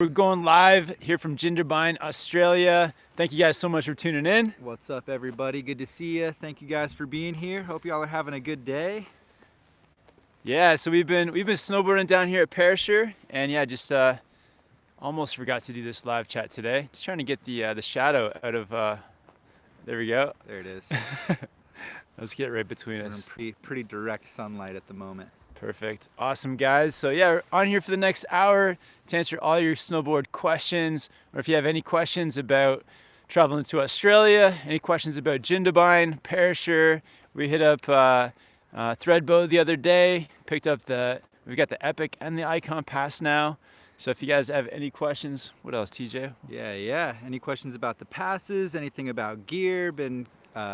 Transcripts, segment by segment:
We're going live here from Jindabyne, Australia. Thank you guys so much for tuning in. What's up, everybody? Good to see you. Thank you guys for being here. Hope y'all are having a good day. Yeah, so we've been snowboarding down here at Perisher, and yeah, just almost forgot to do this live chat today. Just trying to get the shadow out of. There we go. There it is. Let's get right between We're us. in pretty direct sunlight at the moment. Perfect. Awesome, guys. So yeah, we're on here for the next hour to answer all your snowboard questions, or if you have any questions about traveling to Australia, any questions about Jindabyne, Perisher. We hit up Threadbow the other day, we've got the Epic and the Icon Pass now. So if you guys have any questions, what else, TJ? Yeah. Any questions about the passes, anything about gear, been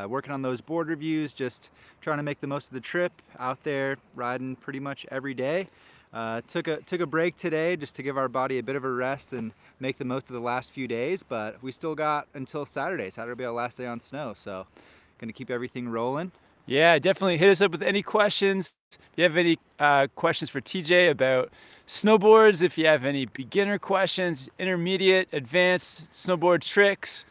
working on those board reviews, just trying to make the most of the trip, out there riding pretty much every day. Took a break today just to give our body a bit of a rest and make the most of the last few days, but we still got until Saturday. Saturday will be our last day on snow, so gonna keep everything rolling. Yeah, definitely hit us up with any questions. If you have any questions for TJ about snowboards, if you have any beginner questions, intermediate, advanced snowboard tricks,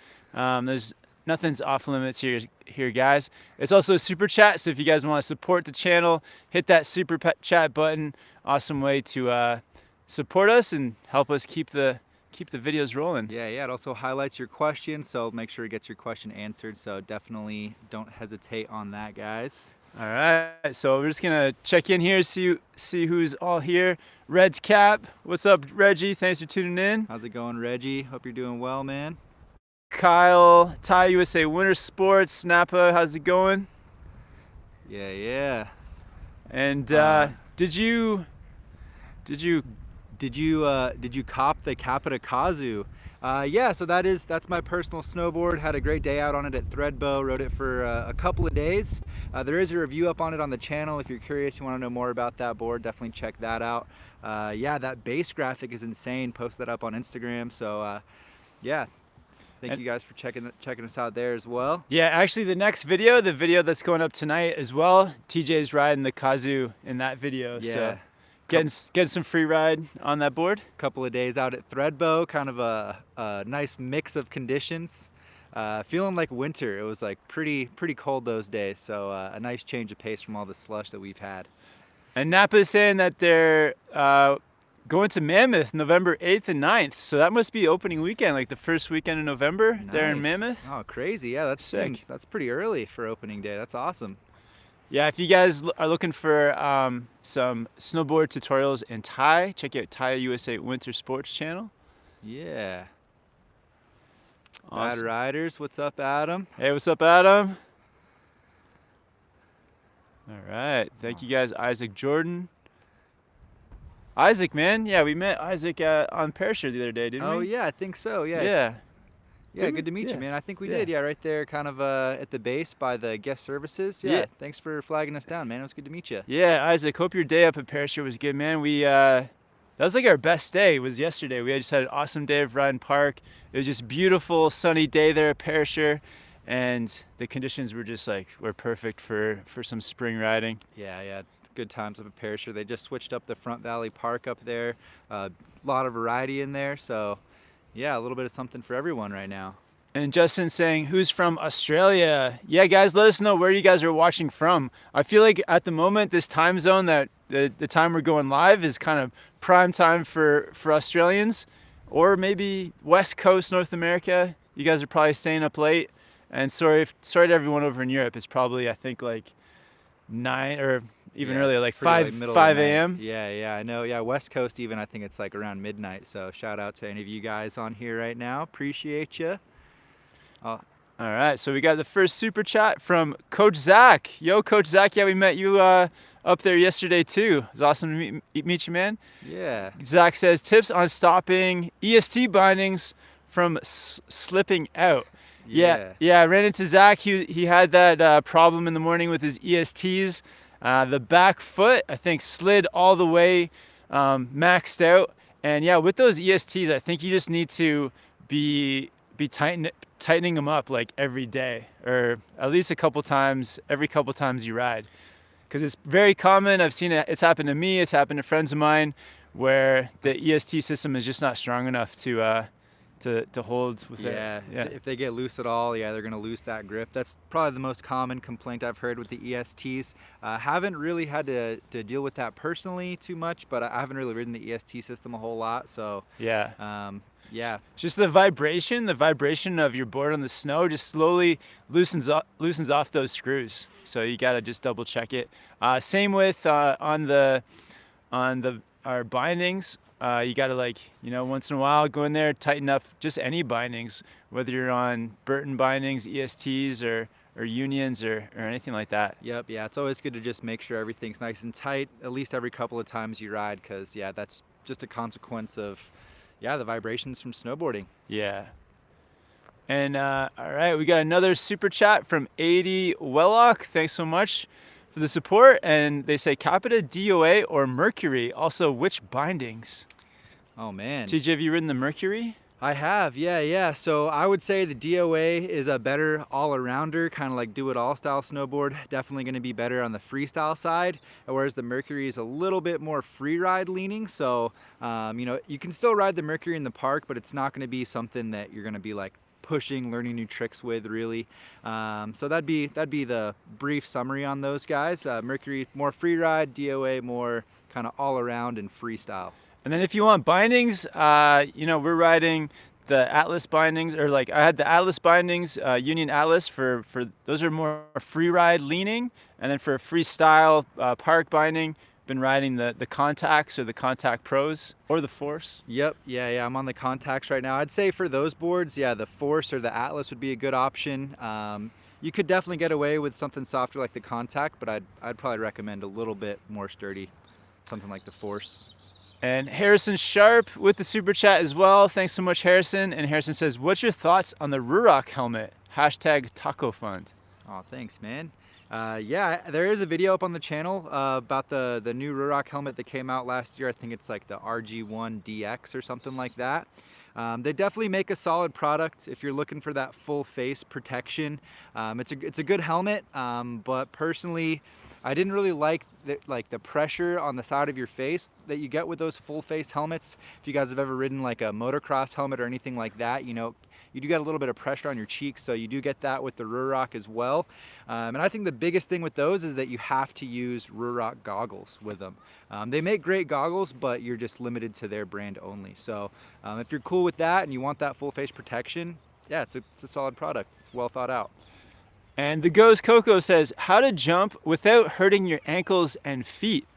nothing's off limits here, guys. It's also a super chat, so if you guys want to support the channel, hit that super chat button. Awesome way to support us and help us keep the videos rolling. Yeah, it also highlights your question, so make sure it gets your question answered, so definitely don't hesitate on that, guys. All right, so we're just gonna check in here, see who's all here. Red's Cap, what's up, Reggie? Thanks for tuning in. How's it going, Reggie? Hope you're doing well, man. Kyle, Ty USA Winter Sports, Napa, how's it going? Yeah. And did you cop the Capita Kazu? Yeah, so that's my personal snowboard. Had a great day out on it at Threadbow. Rode it for a couple of days. There is a review up on it on the channel. If you're curious, you want to know more about that board, definitely check that out. Yeah, that base graphic is insane. Post that up on Instagram. So yeah. Thank you guys for checking us out there as well. Yeah, actually the next video, the video that's going up tonight as well, TJ's riding the Kazoo in that video. Yeah. So getting some free ride on that board. Couple of days out at Threadbow, kind of a nice mix of conditions. Feeling like winter. It was like pretty cold those days, so a nice change of pace from all the slush that we've had. And Napa is saying that they're going to Mammoth November 8th and 9th. So that must be opening weekend, like the first weekend in November. Nice. There in Mammoth. Oh, crazy. Yeah, that's sick. That's pretty early for opening day. That's awesome. Yeah, if you guys are looking for some snowboard tutorials in Thai, check out Thai USA Winter Sports channel. Yeah. Awesome. Bad Riders, what's up, Adam? Hey, what's up, Adam? All right, thank you guys, Isaac Jordan. Isaac, man, yeah, we met Isaac on Perisher the other day, didn't we? Oh yeah, I think so. Yeah. Yeah, Good to meet you, man. I think we Yeah. did. Yeah, right there, kind of at the base by the guest services. Yeah. Thanks for flagging us down, man. It was good to meet you. Yeah, Isaac, hope your day up at Perisher was good, man. We that was like our best day, was yesterday. We just had an awesome day of riding park. It was just beautiful, sunny day there at Perisher, and the conditions were just were perfect for some spring riding. Yeah. Good times up at Perisher. They just switched up the Front Valley Park up there. A lot of variety in there, so yeah, a little bit of something for everyone right now. And Justin saying, who's from Australia? Yeah, guys, let us know where you guys are watching from. I feel like at the moment, this time zone, that the time we're going live is kind of prime time for Australians, or maybe West Coast North America. You guys are probably staying up late. And sorry to everyone over in Europe. It's probably, I think, like 9 or even earlier, like 5 a.m. Yeah, I know. Yeah, West Coast even, I think it's like around midnight. So shout out to any of you guys on here right now. Appreciate you. All right, so we got the first super chat from Coach Zach. Yo, Coach Zach, yeah, we met you up there yesterday too. It was awesome to meet you, man. Yeah. Zach says, tips on stopping EST bindings from slipping out. Yeah, I ran into Zach. He had that problem in the morning with his ESTs. The back foot, I think, slid all the way maxed out. And yeah, with those ESTs, I think you just need to be tightening them up like every day, or at least every couple times you ride. Because it's very common. I've seen it. It's happened to me. It's happened to friends of mine, where the EST system is just not strong enough to hold with it. Yeah, if they get loose at all, yeah, they're gonna lose that grip. That's probably the most common complaint I've heard with the ESTs. Haven't really had to deal with that personally too much, but I haven't really ridden the EST system a whole lot, so yeah. Yeah. Just the vibration of your board on the snow just slowly loosens off those screws. So you gotta just double check it. Same with on our bindings. You gotta, like, once in a while go in there, tighten up just any bindings, whether you're on Burton bindings, ESTs, or unions or anything like that. Yep, yeah, it's always good to just make sure everything's nice and tight at least every couple of times you ride, because yeah, that's just a consequence of the vibrations from snowboarding. Yeah. And all right, we got another super chat from 80 Wellock. Thanks so much for the support. And they say Capita, DOA, or Mercury. Also, which bindings? Oh man. TJ, have you ridden the Mercury? I have, yeah. So I would say the DOA is a better all-arounder, kind of like do-it-all style snowboard. Definitely going to be better on the freestyle side, whereas the Mercury is a little bit more free ride leaning. So, you can still ride the Mercury in the park, but it's not going to be something that you're going to be like pushing, learning new tricks with, really. So that'd be the brief summary on those guys. Mercury more free ride, DOA more kind of all around and freestyle. And then if you want bindings, we're riding the Atlas bindings, or like I had the Atlas bindings, Union Atlas for those are more free ride leaning, and then for a freestyle park binding, been riding the Contacts or the Contact Pros or the Force. Yep, yeah, I'm on the Contacts right now. I'd say for those boards, yeah, the Force or the Atlas would be a good option. You could definitely get away with something softer like the Contact, but I'd probably recommend a little bit more sturdy, something like the Force. And Harrison Sharp with the super chat as well. Thanks so much, Harrison. And Harrison says, what's your thoughts on the Ruroc helmet? # Taco Fund. Oh, thanks, man. Yeah, there is a video up on the channel about the new Ruroc helmet that came out last year. I think it's like the RG1DX or something like that. They definitely make a solid product if you're looking for that full face protection. It's a good helmet, but personally, I didn't really like the pressure on the side of your face that you get with those full face helmets. If you guys have ever ridden like a motocross helmet or anything like that, you do get a little bit of pressure on your cheeks, so you do get that with the Ruroc as well. And I think the biggest thing with those is that you have to use Ruroc goggles with them. They make great goggles, but you're just limited to their brand only. So if you're cool with that and you want that full face protection, yeah, it's a solid product. It's well thought out. And the Ghost Coco says, how to jump without hurting your ankles and feet.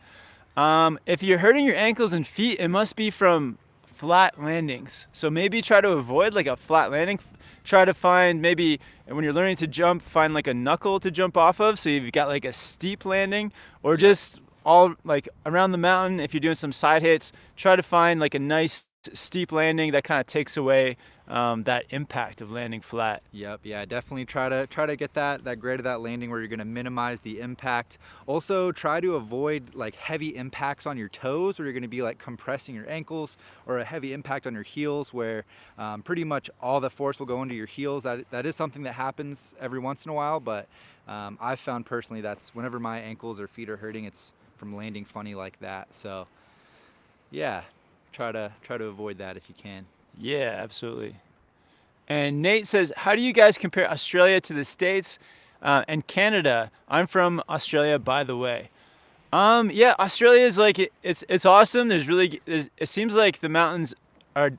If you're hurting your ankles and feet, it must be from flat landings. So maybe try to avoid like a flat landing. Try to find, maybe when you're learning to jump, find like a knuckle to jump off of. So you've got like a steep landing, or just all like around the mountain. If you're doing some side hits, try to find like a nice steep landing that kind of takes away that impact of landing flat. Yep, yeah, definitely try to get that grade of that landing where you're going to minimize the impact. Also, try to avoid like heavy impacts on your toes where you're going to be like compressing your ankles, or a heavy impact on your heels where pretty much all the force will go into your heels. That is something that happens every once in a while, but I've found personally that's whenever my ankles or feet are hurting, it's from landing funny like that. So yeah, try to avoid that if you can. Yeah, absolutely. And Nate says, how do you guys compare Australia to the States and Canada? I'm from Australia, by the way. Yeah, Australia is like, it's awesome. It seems like the mountains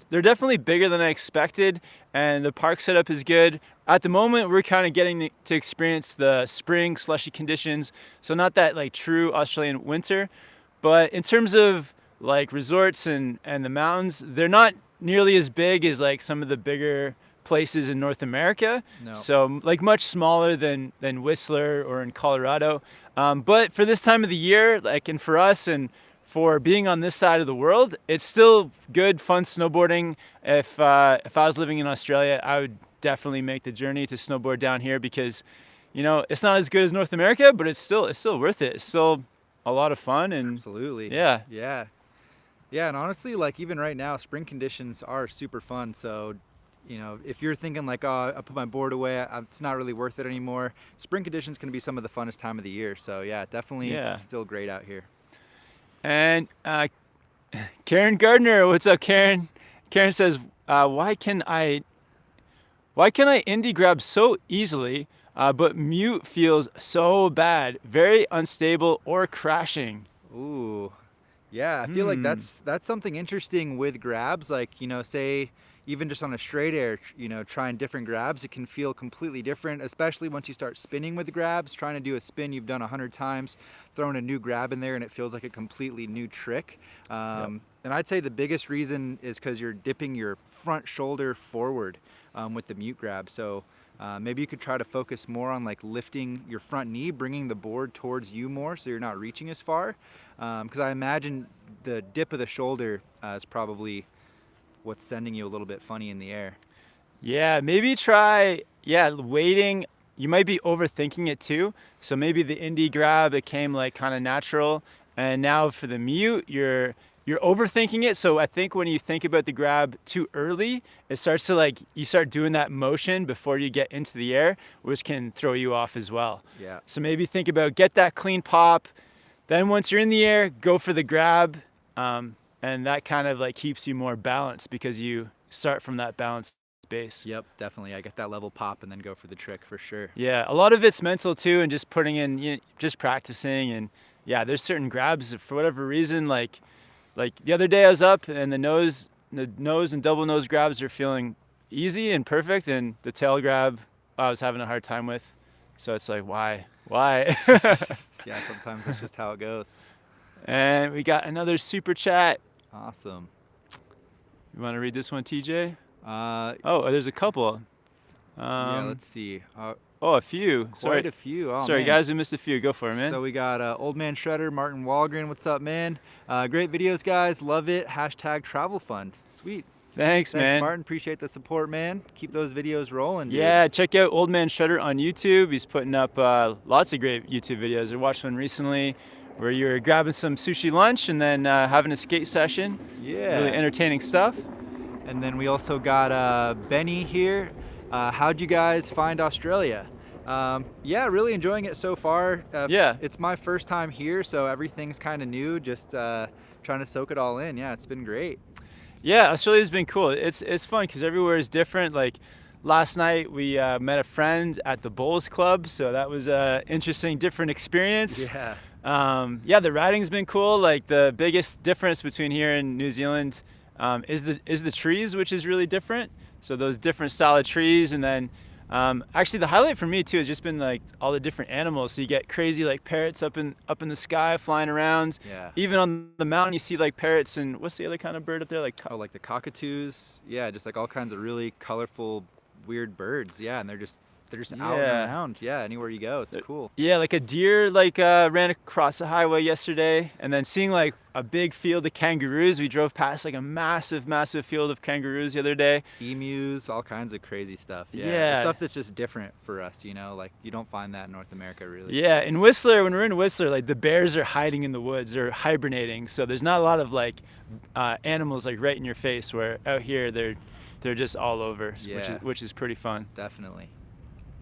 they're definitely bigger than I expected, and the park setup is good. At the moment, we're kind of getting to experience the spring slushy conditions, so not that like true Australian winter. But in terms of like resorts and the mountains, they're not nearly as big as like some of the bigger places in North America. No. So like much smaller than Whistler or in Colorado. But for this time of the year, like, and for us and for being on this side of the world, it's still good, fun snowboarding. If I was living in Australia, I would definitely make the journey to snowboard down here because, you know, it's not as good as North America, but it's still worth it. It's still a lot of fun. And absolutely. Yeah. Yeah, and honestly, like even right now, spring conditions are super fun. So, you know, if you're thinking like, oh, I put my board away, it's not really worth it anymore, spring conditions can be some of the funnest time of the year. So yeah, definitely still great out here. And Karen Gardner, what's up, Karen? Karen says, why can I indie grab so easily, but mute feels so bad, very unstable or crashing? Ooh, yeah, I feel like that's something interesting with grabs. Like, you know, say even just on a straight air, you know, trying different grabs, it can feel completely different, especially once you start spinning with grabs, trying to do a spin you've done 100 times, throwing a new grab in there and it feels like a completely new trick. And I'd say the biggest reason is because you're dipping your front shoulder forward with the mute grab. So maybe you could try to focus more on like lifting your front knee, bringing the board towards you more so you're not reaching as far. Because I imagine the dip of the shoulder is probably what's sending you a little bit funny in the air. Yeah, maybe try, waiting. You might be overthinking it too. So maybe the indie grab, it came like kind of natural. And now for the mute, you're overthinking it. So I think when you think about the grab too early, it starts to like, you start doing that motion before you get into the air, which can throw you off as well. Yeah. So maybe think about, get that clean pop. Then once you're in the air, go for the grab. And that kind of like keeps you more balanced because you start from that balanced base. Yep, definitely. I get that level pop and then go for the trick for sure. Yeah, a lot of it's mental too, and just putting in, just practicing. And yeah, there's certain grabs for whatever reason. Like the other day I was up and the nose and double nose grabs are feeling easy and perfect, and the tail grab I was having a hard time with. So it's like, why? Yeah, sometimes that's just how it goes. And we got another super chat. Awesome. You want to read this one, TJ? Oh, there's a couple. Yeah, let's see. A few. Quite a few. Oh, Sorry, man. guys, we missed a few. Go for it, man. So we got Old Man Shredder, Martin Walgren. What's up, man? Great videos, guys. Love it. # travel fund. Sweet. Thanks, man. Martin. Appreciate the support, man. Keep those videos rolling, dude. Yeah, check out Old Man Shredder on YouTube. He's putting up lots of great YouTube videos. I watched one recently where you were grabbing some sushi lunch and then having a skate session. Yeah. Really entertaining stuff. And then we also got Benny here. How'd you guys find Australia? Yeah, really enjoying it so far. It's my first time here, so everything's kind of new. Just trying to soak it all in. Yeah, it's been great. Yeah, Australia's been cool. It's fun because everywhere is different. Like last night we met a friend at the Bowls Club, so that was an interesting, different experience. Yeah. The riding's been cool. Like the biggest difference between here and New Zealand is the trees, which is really different. So those different style of trees, and then actually the highlight for me too has just been like all the different animals. So you get crazy like parrots up in the sky flying around. Yeah. Even on the mountain you see like parrots, and what's the other kind of bird up there? Like like the cockatoos. Yeah, just like all kinds of really colorful, weird birds. Yeah, and they're just out and around. Yeah, anywhere you go, it's cool. Yeah, like a deer ran across the highway yesterday, and then seeing like a big field of kangaroos. We drove past like a massive field of kangaroos the other day. Emus, all kinds of crazy stuff. Yeah. Stuff that's just different for us, you know, like you don't find that in North America really. Yeah, in Whistler, when we're in Whistler, like the bears are hiding in the woods or hibernating, so there's not a lot of like animals like right in your face, where out here they're just all over, which is pretty fun. Definitely.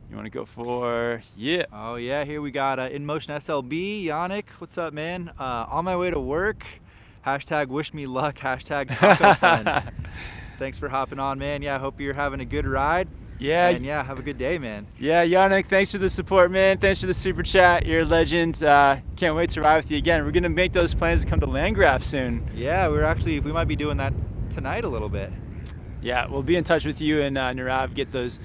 You want to go for, yeah. Oh yeah, here we got In Motion SLB, Yannick, what's up, man? On my way to work, # wish me luck, # taco fund. Thanks for hopping on, man. Yeah, I hope you're having a good ride. Yeah. And yeah, have a good day, man. Yeah, Yannick, thanks for the support, man. Thanks for the super chat. You're a legend. Can't wait to ride with you again. We're gonna make those plans to come to Landgraf soon. Yeah, we might be doing that tonight a little bit. Yeah, we'll be in touch with you and Narav, get those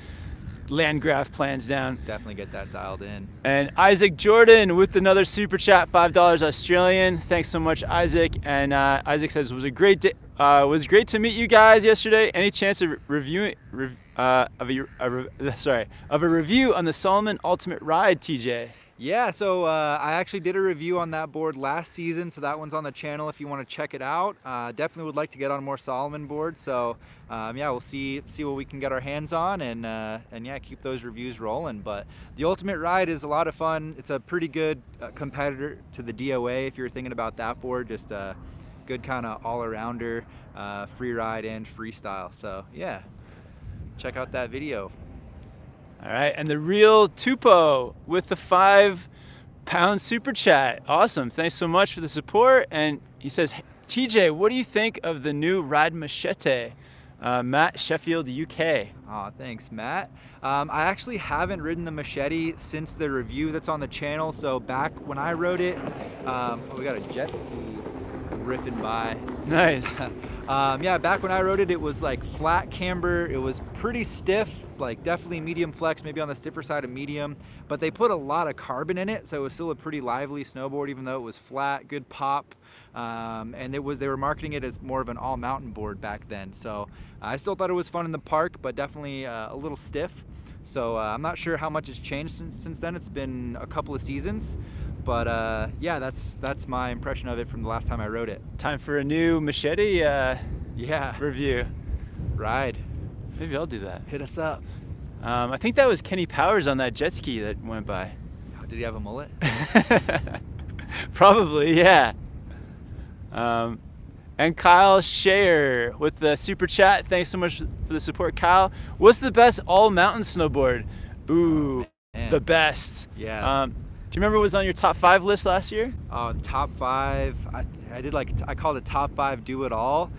Landgraf plans down. Definitely get that dialed in. And Isaac Jordan with another super chat, $5 Australian. Thanks so much, Isaac. And Isaac says, was great to meet you guys yesterday. Any chance of reviewing of a review on the Solomon Ultimate Ride, TJ? Yeah, so I actually did a review on that board last season, so that one's on the channel if you want to check it out. Definitely would like to get on more Solomon boards, so yeah, we'll see what we can get our hands on, and yeah, keep those reviews rolling. But the Ultimate Ride is a lot of fun. It's a pretty good competitor to the DOA if you're thinking about that board. Just a good kind of all-arounder, free ride and freestyle. So yeah, check out that video. All right, and the real Tupo with the £5 super chat. Awesome, thanks so much for the support. And he says, TJ, what do you think of the new Ride Machete? Matt, Sheffield, UK. Aw, thanks, Matt. I actually haven't ridden the Machete since the review that's on the channel. So back when I rode it, we got a jet ski ripping by. Nice. Yeah, back when I rode it, it was like flat camber. It was pretty stiff, like definitely medium flex, maybe on the stiffer side of medium. But they put a lot of carbon in it, so it was still a pretty lively snowboard, even though it was flat, good pop. And they were marketing it as more of an all mountain board back then. So I still thought it was fun in the park, but definitely a little stiff. So I'm not sure how much has changed since then. It's been a couple of seasons. But yeah, that's my impression of it from the last time I rode it. Time for a new Machete Yeah, review. ride. Maybe I'll do that. Hit us up. I think that was Kenny Powers on that jet ski that went by. Did he have a mullet? Probably, yeah. And Kyle Shayer with the super chat. Thanks so much for the support, Kyle. What's the best all mountain snowboard? Ooh, Man. the best. Yeah. Do you remember what was on your top 5 list last year? Top 5. I called it top 5 do it all.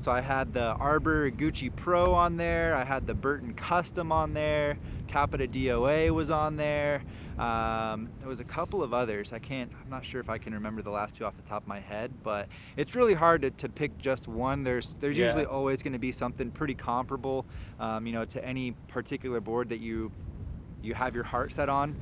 So I had the Arbor Gucci Pro on there. I had the Burton Custom on there. Capita DOA was on there. There was a couple of others. I'm not sure if I can remember the last 2 off the top of my head, but it's really hard to pick just one. There's usually always going to be something pretty comparable, to any particular board that you have your heart set on.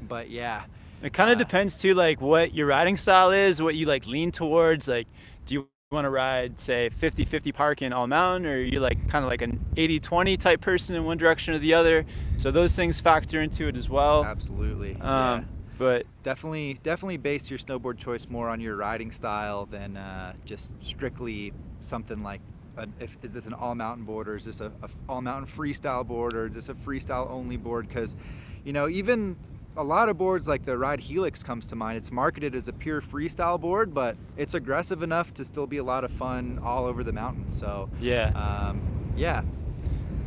But yeah, it kind of depends too, like what your riding style is, what you like lean towards. Like, do you want to ride, say, 50-50 park in all mountain, or are you like kind of like an 80-20 type person in one direction or the other? So those things factor into it as well. Absolutely. Yeah. But definitely base your snowboard choice more on your riding style than just strictly something like is this an all mountain board, or is this a all mountain freestyle board, or is this a freestyle only board? Because even a lot of boards like the Ride Helix comes to mind. It's marketed as a pure freestyle board, but it's aggressive enough to still be a lot of fun all over the mountain. So yeah. Yeah.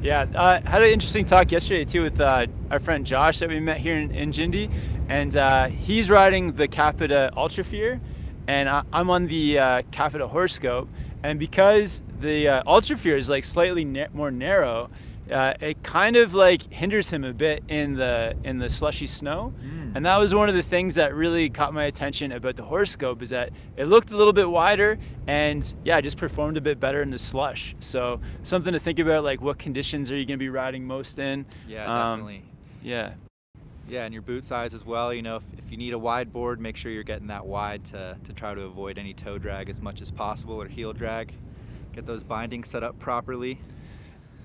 Had an interesting talk yesterday too with our friend Josh that we met here in Jindy, and he's riding the Capita Ultra Fear, and I'm on the Capita Horoscope. And because the Ultra Fear is like slightly more narrow, it kind of like hinders him a bit in the slushy snow. And that was one of the things that really caught my attention about the Horoscope, is that it looked a little bit wider and just performed a bit better in the slush. So something to think about, like what conditions are you going to be riding most in. Yeah, definitely. Yeah, and your boot size as well. If you need a wide board, make sure you're getting that wide to try to avoid any toe drag as much as possible, or heel drag. Get those bindings set up properly.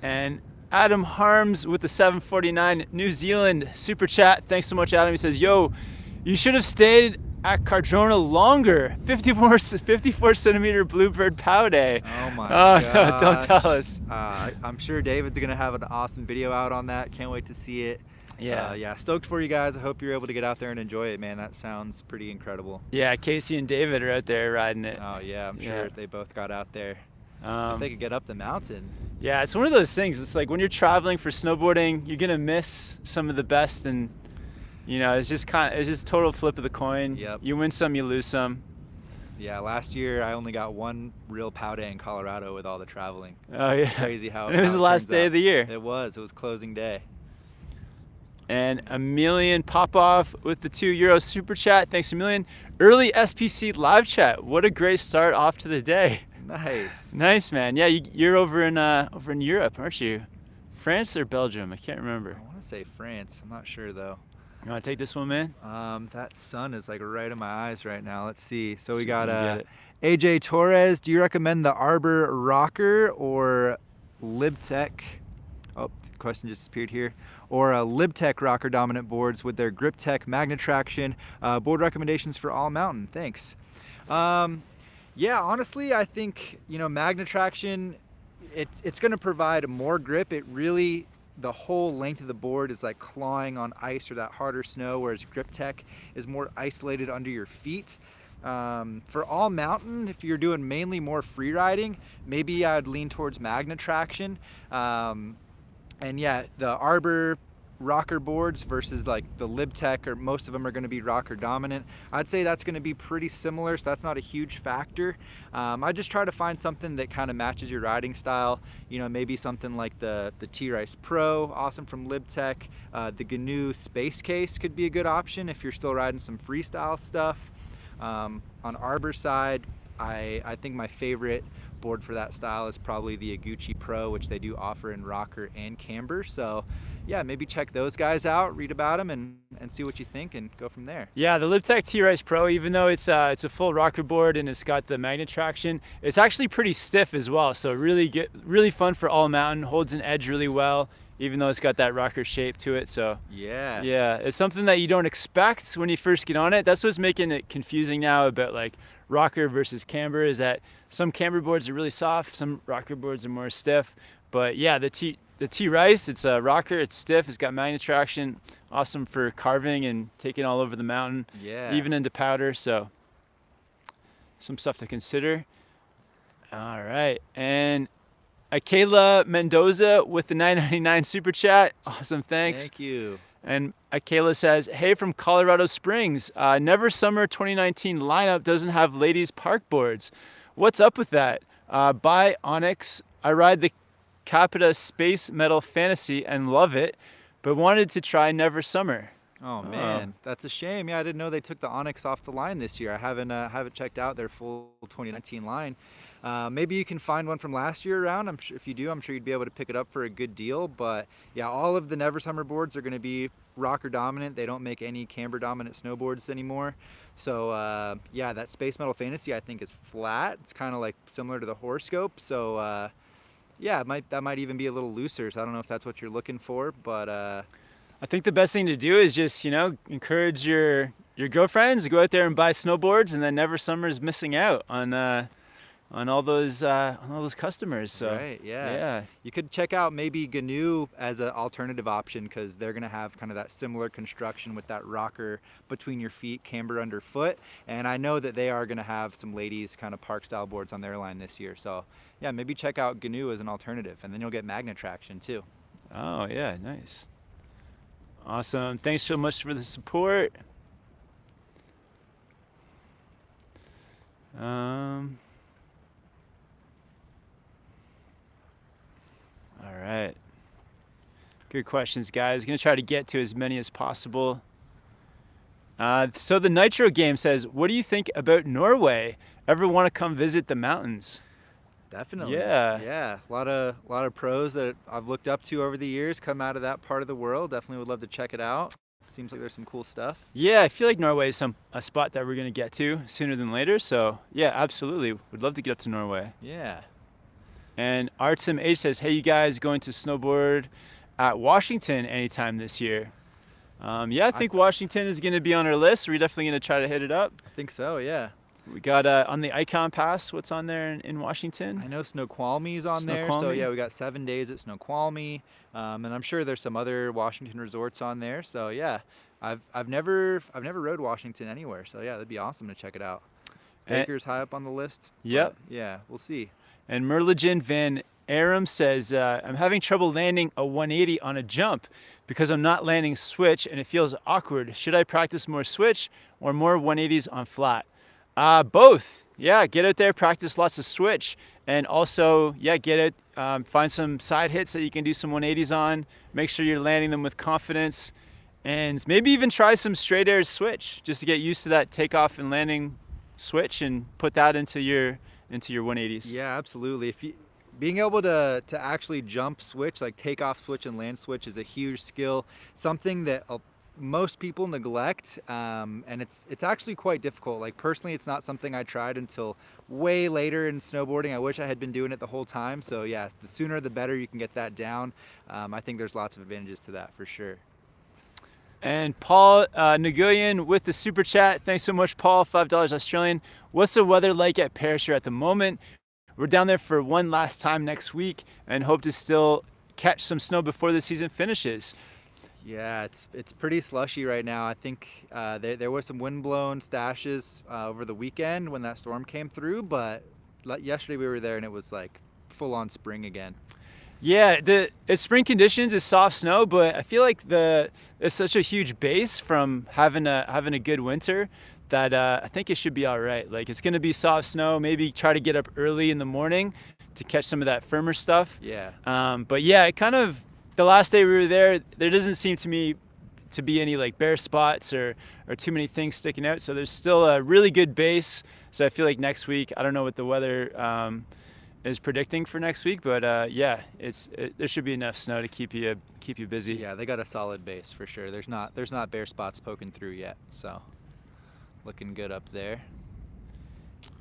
And Adam Harms with the 749 New Zealand super chat. Thanks so much, Adam. He says, yo, you should have stayed at Cardrona longer. 54 centimeter Bluebird Pow Day. Oh my gosh. No, don't tell us. I'm sure David's gonna have an awesome video out on that. Can't wait to see it. Yeah. Stoked for you guys. I hope you're able to get out there and enjoy it, man. That sounds pretty incredible. Yeah, Casey and David are out there riding it. Oh yeah, I'm sure they both got out there. If they could get up the mountain. Yeah, it's one of those things. It's like when you're traveling for snowboarding, you're gonna miss some of the best, and it's just total flip of the coin. Yep. You win some, you lose some. Yeah, last year I only got one real pow day in Colorado with all the traveling. Oh yeah. It's crazy how. And it was the last day of the year. It was closing day. And Emilian Popoff with the €2 super chat. Thanks, Emilian. Early SPC live chat. What a great start off to the day. Nice, man. Yeah, you're over in Europe, aren't you? France or Belgium? I can't remember. I want to say France. I'm not sure though. You want to take this one, man? That sun is like right in my eyes right now. Let's see. So we got AJ Torres. Do you recommend the Arbor Rocker or Libtech? Oh, the question just appeared here. Or Libtech rocker dominant boards with their GripTech Magna Traction. Board recommendations for all mountain. Thanks. Yeah, honestly, I think, Magna Traction, it's going to provide more grip. It really, the whole length of the board is like clawing on ice or that harder snow, whereas GripTech is more isolated under your feet. For all mountain, if you're doing mainly more free riding, maybe I'd lean towards Magna Traction. And yeah, the Arbor rocker boards versus like the LibTech, or most of them are going to be rocker dominant. I'd say that's going to be pretty similar, so that's not a huge factor. I just try to find something that kind of matches your riding style. You know, maybe something like the T-Rice Pro, awesome from LibTech. The GNU Space Case could be a good option if you're still riding some freestyle stuff. On arbor side, I think my favorite board for that style is probably the Iguchi Pro, which they do offer in rocker and camber. So yeah, maybe check those guys out, read about them, and see what you think, and go from there. Yeah, the LibTech T-Rice Pro, even though it's a full rocker board and it's got the magnet traction, it's actually pretty stiff as well. So really fun for all mountain, holds an edge really well, even though it's got that rocker shape to it. So yeah, it's something that you don't expect when you first get on it. That's what's making it confusing now about like rocker versus camber, is that some camber boards are really soft, some rocker boards are more stiff. But yeah, the T-Rice, it's a rocker, it's stiff, it's got magnet traction, awesome for carving and taking all over the mountain, even into powder. So some stuff to consider. All right, and Akela Mendoza with the $9.99 super chat. Awesome, thanks. Thank you. And Akela says, hey, from Colorado Springs, Never Summer 2019 lineup doesn't have ladies park boards. What's up with that? By Onyx, I ride the Capita Space Metal Fantasy and love it, but wanted to try Never Summer. Oh man, that's a shame. Yeah, I didn't know they took the Onyx off the line this year. I haven't checked out their full 2019 line. Maybe you can find one from last year around. If you do, I'm sure you'd be able to pick it up for a good deal. But yeah, all of the Never Summer boards are going to be rocker dominant. They don't make any camber dominant snowboards anymore. So yeah, that Space Metal Fantasy I think is flat. It's kind of like similar to the Horoscope. So yeah, that might even be a little looser. So I don't know if that's what you're looking for, but I think the best thing to do is just, encourage your girlfriends to go out there and buy snowboards, and then Never Summer's missing out on all those customers. So right, yeah. You could check out maybe GNU as an alternative option, because they're gonna have kind of that similar construction with that rocker between your feet, camber underfoot, and I know that they are gonna have some ladies kind of park style boards on their line this year. So yeah, maybe check out GNU as an alternative, and then you'll get magnet traction too. Oh yeah, nice. Awesome. Thanks so much for the support. All right. Good questions, guys. Gonna try to get to as many as possible. So the Nitro game says, what do you think about Norway? Ever want to come visit the mountains? Definitely. Yeah. A lot of pros that I've looked up to over the years come out of that part of the world. Definitely would love to check it out. Seems like there's some cool stuff. Yeah, I feel like Norway is a spot that we're gonna get to sooner than later. So yeah, absolutely. Would love to get up to Norway. Yeah. And Artem H says, hey, you guys going to snowboard at Washington anytime this year? Yeah, I think Washington is going to be on our list. We're definitely going to try to hit it up. I think so, yeah. We got on the Icon Pass, what's on there in Washington? I know Snoqualmy's on there. So yeah, we got 7 days at Snoqualmie. And I'm sure there's some other Washington resorts on there. So yeah, I've never rode Washington anywhere. So yeah, that'd be awesome to check it out. Baker's high up on the list. Yep. Yeah, we'll see. And Merligin Van Aram says, I'm having trouble landing a 180 on a jump because I'm not landing switch and it feels awkward. Should I practice more switch or more 180s on flat? Both. Yeah, get out there, practice lots of switch, and also, yeah, get out, find some side hits that you can do some 180s on. Make sure you're landing them with confidence, and maybe even try some straight air switch just to get used to that takeoff and landing switch and put that into your 180s. Yeah, absolutely. Being able to actually jump switch, like take off switch and land switch, is a huge skill, something that most people neglect, and it's actually quite difficult. Like personally, it's not something I tried until way later in snowboarding. I wish I had been doing it the whole time. So yeah, the sooner the better you can get that down. I think there's lots of advantages to that for sure. And Paul Nguyen with the super chat. Thanks so much, Paul. $5 Australian. What's the weather like at Perisher at the moment? We're down there for one last time next week and hope to still catch some snow before the season finishes. Yeah, it's pretty slushy right now. I think there was some wind-blown stashes over the weekend when that storm came through, but yesterday we were there and it was like full-on spring again. Yeah, it's spring conditions, it's soft snow, but I feel like it's such a huge base from having a good winter that I think it should be all right. Like it's gonna be soft snow. Maybe try to get up early in the morning to catch some of that firmer stuff. Yeah. But yeah, it kind of the last day we were there doesn't seem to me to be any like bare spots or too many things sticking out. So there's still a really good base. So I feel like next week, I don't know what the weather is predicting for next week, but yeah, there should be enough snow to keep you busy. Yeah, they got a solid base for sure. There's not bare spots poking through yet, so looking good up there.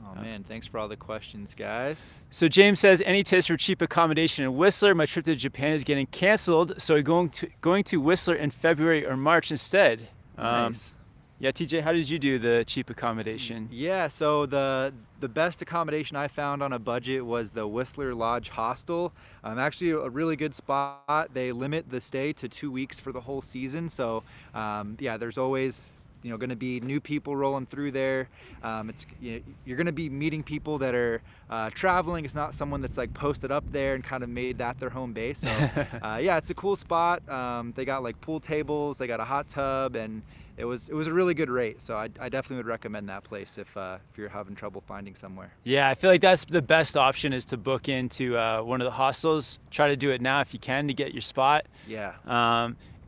Oh man, thanks for all the questions, guys. So James says, any tips for cheap accommodation in Whistler? My trip to Japan is getting canceled, so going to Whistler in February or March instead. Nice. Yeah, TJ, how did you do the cheap accommodation? Yeah, so the best accommodation I found on a budget was the Whistler Lodge Hostel. Actually a really good spot. They limit the stay to 2 weeks for the whole season, so yeah, there's always going to be new people rolling through there. You're going to be meeting people that are traveling. It's not someone that's like posted up there and kind of made that their home base. So yeah, it's a cool spot. They got like pool tables, they got a hot tub, and it was a really good rate. So I definitely would recommend that place if you're having trouble finding somewhere. Yeah, I feel like that's the best option is to book into one of the hostels. Try to do it now if you can to get your spot. Yeah.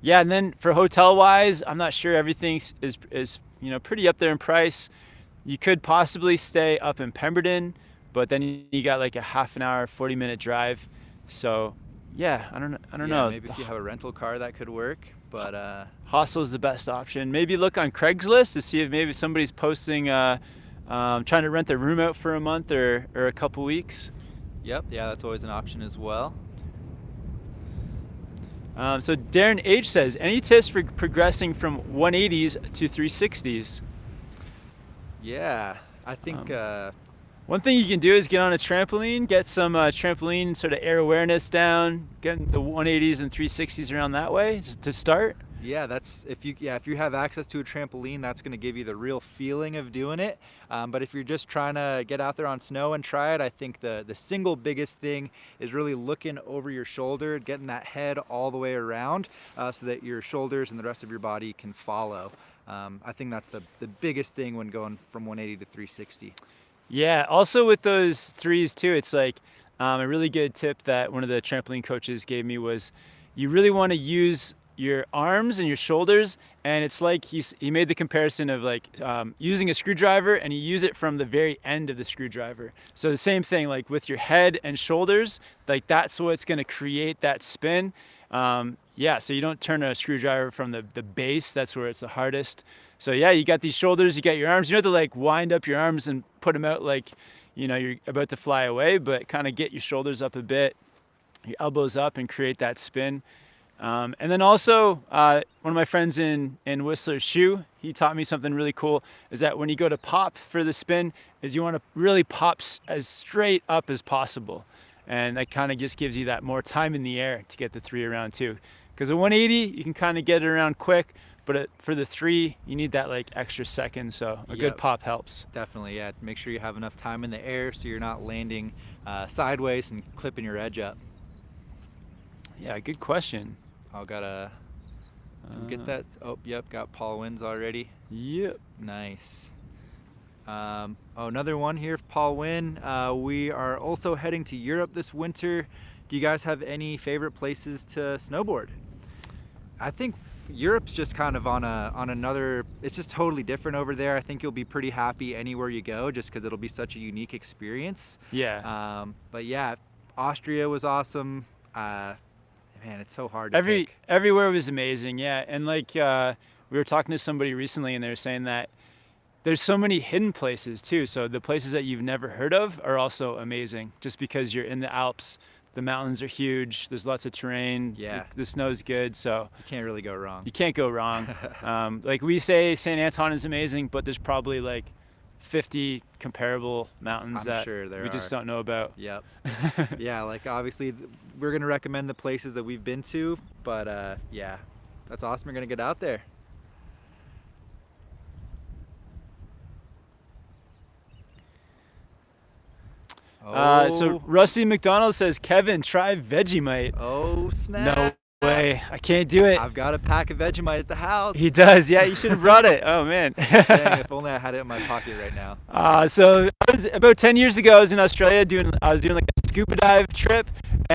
Yeah, and then for hotel wise, I'm not sure everything is pretty up there in price. You could possibly stay up in Pemberton, but then you got like a half an hour, 40-minute drive. So yeah, I don't know. Maybe if you have a rental car, that could work. But hostel is the best option. Maybe look on Craigslist to see if maybe somebody's posting trying to rent their room out for a month or a couple weeks. Yep, yeah, that's always an option as well. So Darren H says, any tips for progressing from 180s to 360s? Yeah, I think one thing you can do is get on a trampoline, get some trampoline sort of air awareness down, get the 180s and 360s around that way just to start. Yeah, if you have access to a trampoline, that's going to give you the real feeling of doing it. But if you're just trying to get out there on snow and try it, I think the single biggest thing is really looking over your shoulder, getting that head all the way around so that your shoulders and the rest of your body can follow. I think that's the biggest thing when going from 180 to 360. Yeah, also with those threes too, it's like a really good tip that one of the trampoline coaches gave me was you really want to use your arms and your shoulders, and it's like he made the comparison of like using a screwdriver, and you use it from the very end of the screwdriver. So the same thing, like with your head and shoulders, like that's what's going to create that spin. Yeah, so you don't turn a screwdriver from the base, that's where it's the hardest. So yeah, you got these shoulders, you got your arms, you don't have to like wind up your arms and put them out like you're about to fly away, but kind of get your shoulders up a bit, your elbows up, and create that spin. And then also, one of my friends in Whistler, Shu, he taught me something really cool, is that when you go to pop for the spin, is you want to really pop as straight up as possible. And that kind of just gives you that more time in the air to get the three around too. Because at 180, you can kind of get it around quick, but for the three, you need that like extra second, so a good pop helps. Definitely, yeah. Make sure you have enough time in the air so you're not landing sideways and clipping your edge up. Yeah, good question. I'll gotta get that. Oh, yep, got Paul Wins already. Yep. Nice. Another one here, Paul Wynn. We are also heading to Europe this winter. Do you guys have any favorite places to snowboard? I think Europe's just kind of on another, it's just totally different over there. I think you'll be pretty happy anywhere you go just because it'll be such a unique experience. Yeah. But yeah, Austria was awesome. Man, it's so hard to pick. Everywhere was amazing, yeah. And like we were talking to somebody recently, and they were saying that there's so many hidden places too. So the places that you've never heard of are also amazing, just because you're in the Alps. The mountains are huge. There's lots of terrain. Yeah. The snow's good, so you can't really go wrong. You can't go wrong. Like we say, St. Anton is amazing, but there's probably like 50 comparable mountains that we just don't know about. Yep. Yeah, like obviously we're gonna recommend the places that we've been to, but yeah, that's awesome. We're gonna get out there. So Rusty McDonald says, Kevin, try Vegemite. Oh, snap. No way. I can't do it. I've got a pack of Vegemite at the house. He does. Yeah, you should have brought it. Oh, man. Dang, if only I had it in my pocket right now. So I was, about 10 years ago, I was in Australia I was doing like a scuba dive trip.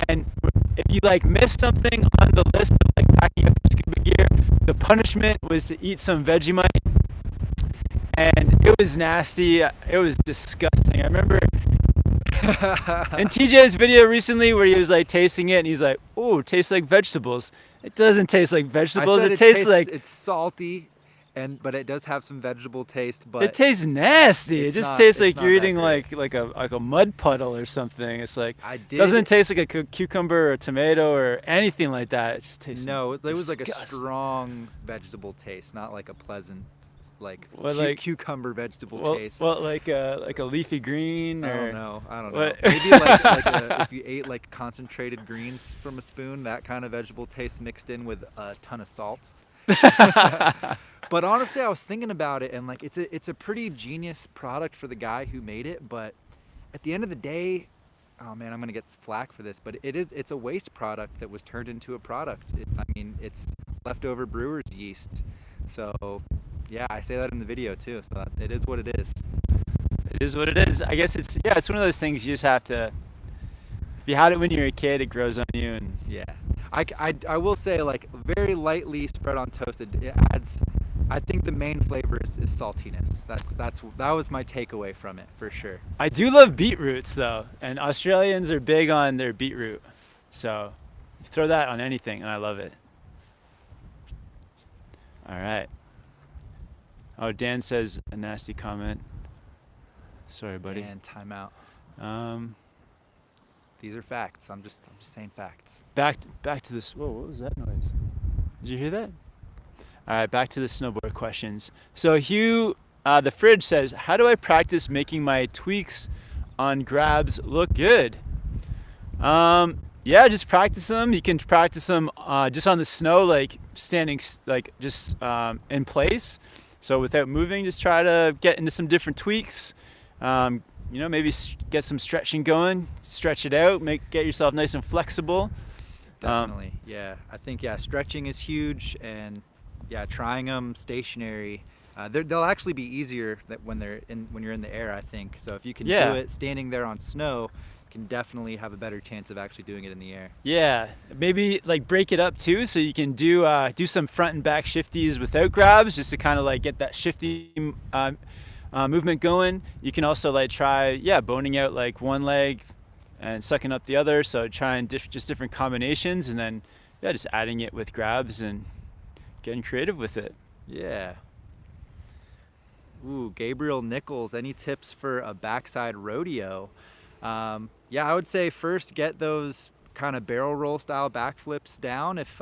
And if you like miss something on the list of like packing up scuba gear, the punishment was to eat some Vegemite. And it was nasty. It was disgusting. I remember in TJ's video recently where he was like tasting it and he's like, "Oh, it tastes like vegetables." It doesn't taste like vegetables. It tastes like, it's salty, but it does have some vegetable taste. But it tastes nasty. It just tastes like you're eating like a mud puddle or something. It's like doesn't taste like a cucumber or a tomato or anything like that. It just tastes it was like a strong vegetable taste, not like a pleasant cucumber vegetable taste. Well, like a leafy green, or I don't know. Maybe like if you ate like concentrated greens from a spoon, that kind of vegetable taste mixed in with a ton of salt. But honestly, I was thinking about it, and like it's a pretty genius product for the guy who made it. But at the end of the day, oh man, I'm gonna get flack for this, but it's a waste product that was turned into a product. It's leftover brewer's yeast. So yeah, I say that in the video too. So it is what it is. It is what it is. I guess it's one of those things you just have to. If you had it when you were a kid, it grows on you, and yeah. I will say, like, very lightly spread on toasted, it adds. I think the main flavor is saltiness. That was my takeaway from it for sure. I do love beetroots though, and Australians are big on their beetroot. So throw that on anything, and I love it. All right. Oh, Dan says a nasty comment. Sorry, buddy. And timeout. These are facts. I'm just saying facts. Back to this. Whoa, what was that noise? Did you hear that? All right, back to the snowboard questions. So Hugh, the fridge says, how do I practice making my tweaks on grabs look good? Yeah, just practice them. You can practice them just on the snow, like standing, like just in place. So without moving, just try to get into some different tweaks. Maybe get some stretching going, stretch it out, get yourself nice and flexible. Definitely, yeah. I think stretching is huge, and trying them stationary. They'll actually be easier when you're in the air, I think. So if you can do it standing there on snow, you can definitely have a better chance of actually doing it in the air. Yeah, maybe like break it up too, so you can do some front and back shifties without grabs, just to kind of like get that shifty movement going. You can also like try boning out like one leg and sucking up the other, so trying just different combinations, and then just adding it with grabs and getting creative with it. Yeah. Ooh, Gabriel Nichols, any tips for a backside rodeo? I would say first get those kind of barrel roll style backflips down. If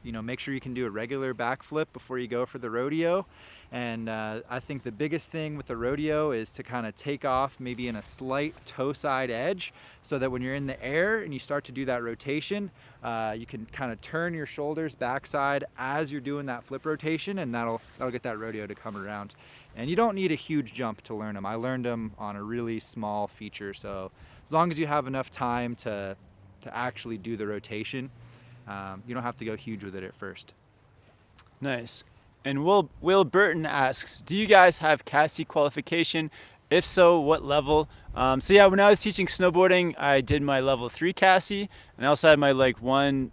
make sure you can do a regular backflip before you go for the rodeo. And I think the biggest thing with the rodeo is to kind of take off maybe in a slight toe side edge, so that when you're in the air and you start to do that rotation, you can kind of turn your shoulders backside as you're doing that flip rotation, and that'll get that rodeo to come around. And you don't need a huge jump to learn them. I learned them on a really small feature, so as long as you have enough time to actually do the rotation, you don't have to go huge with it at first. Nice. And Will Burton asks, do you guys have CASI qualification? If so, what level? When I was teaching snowboarding, I did my level 3 CASI, and I also had my like 1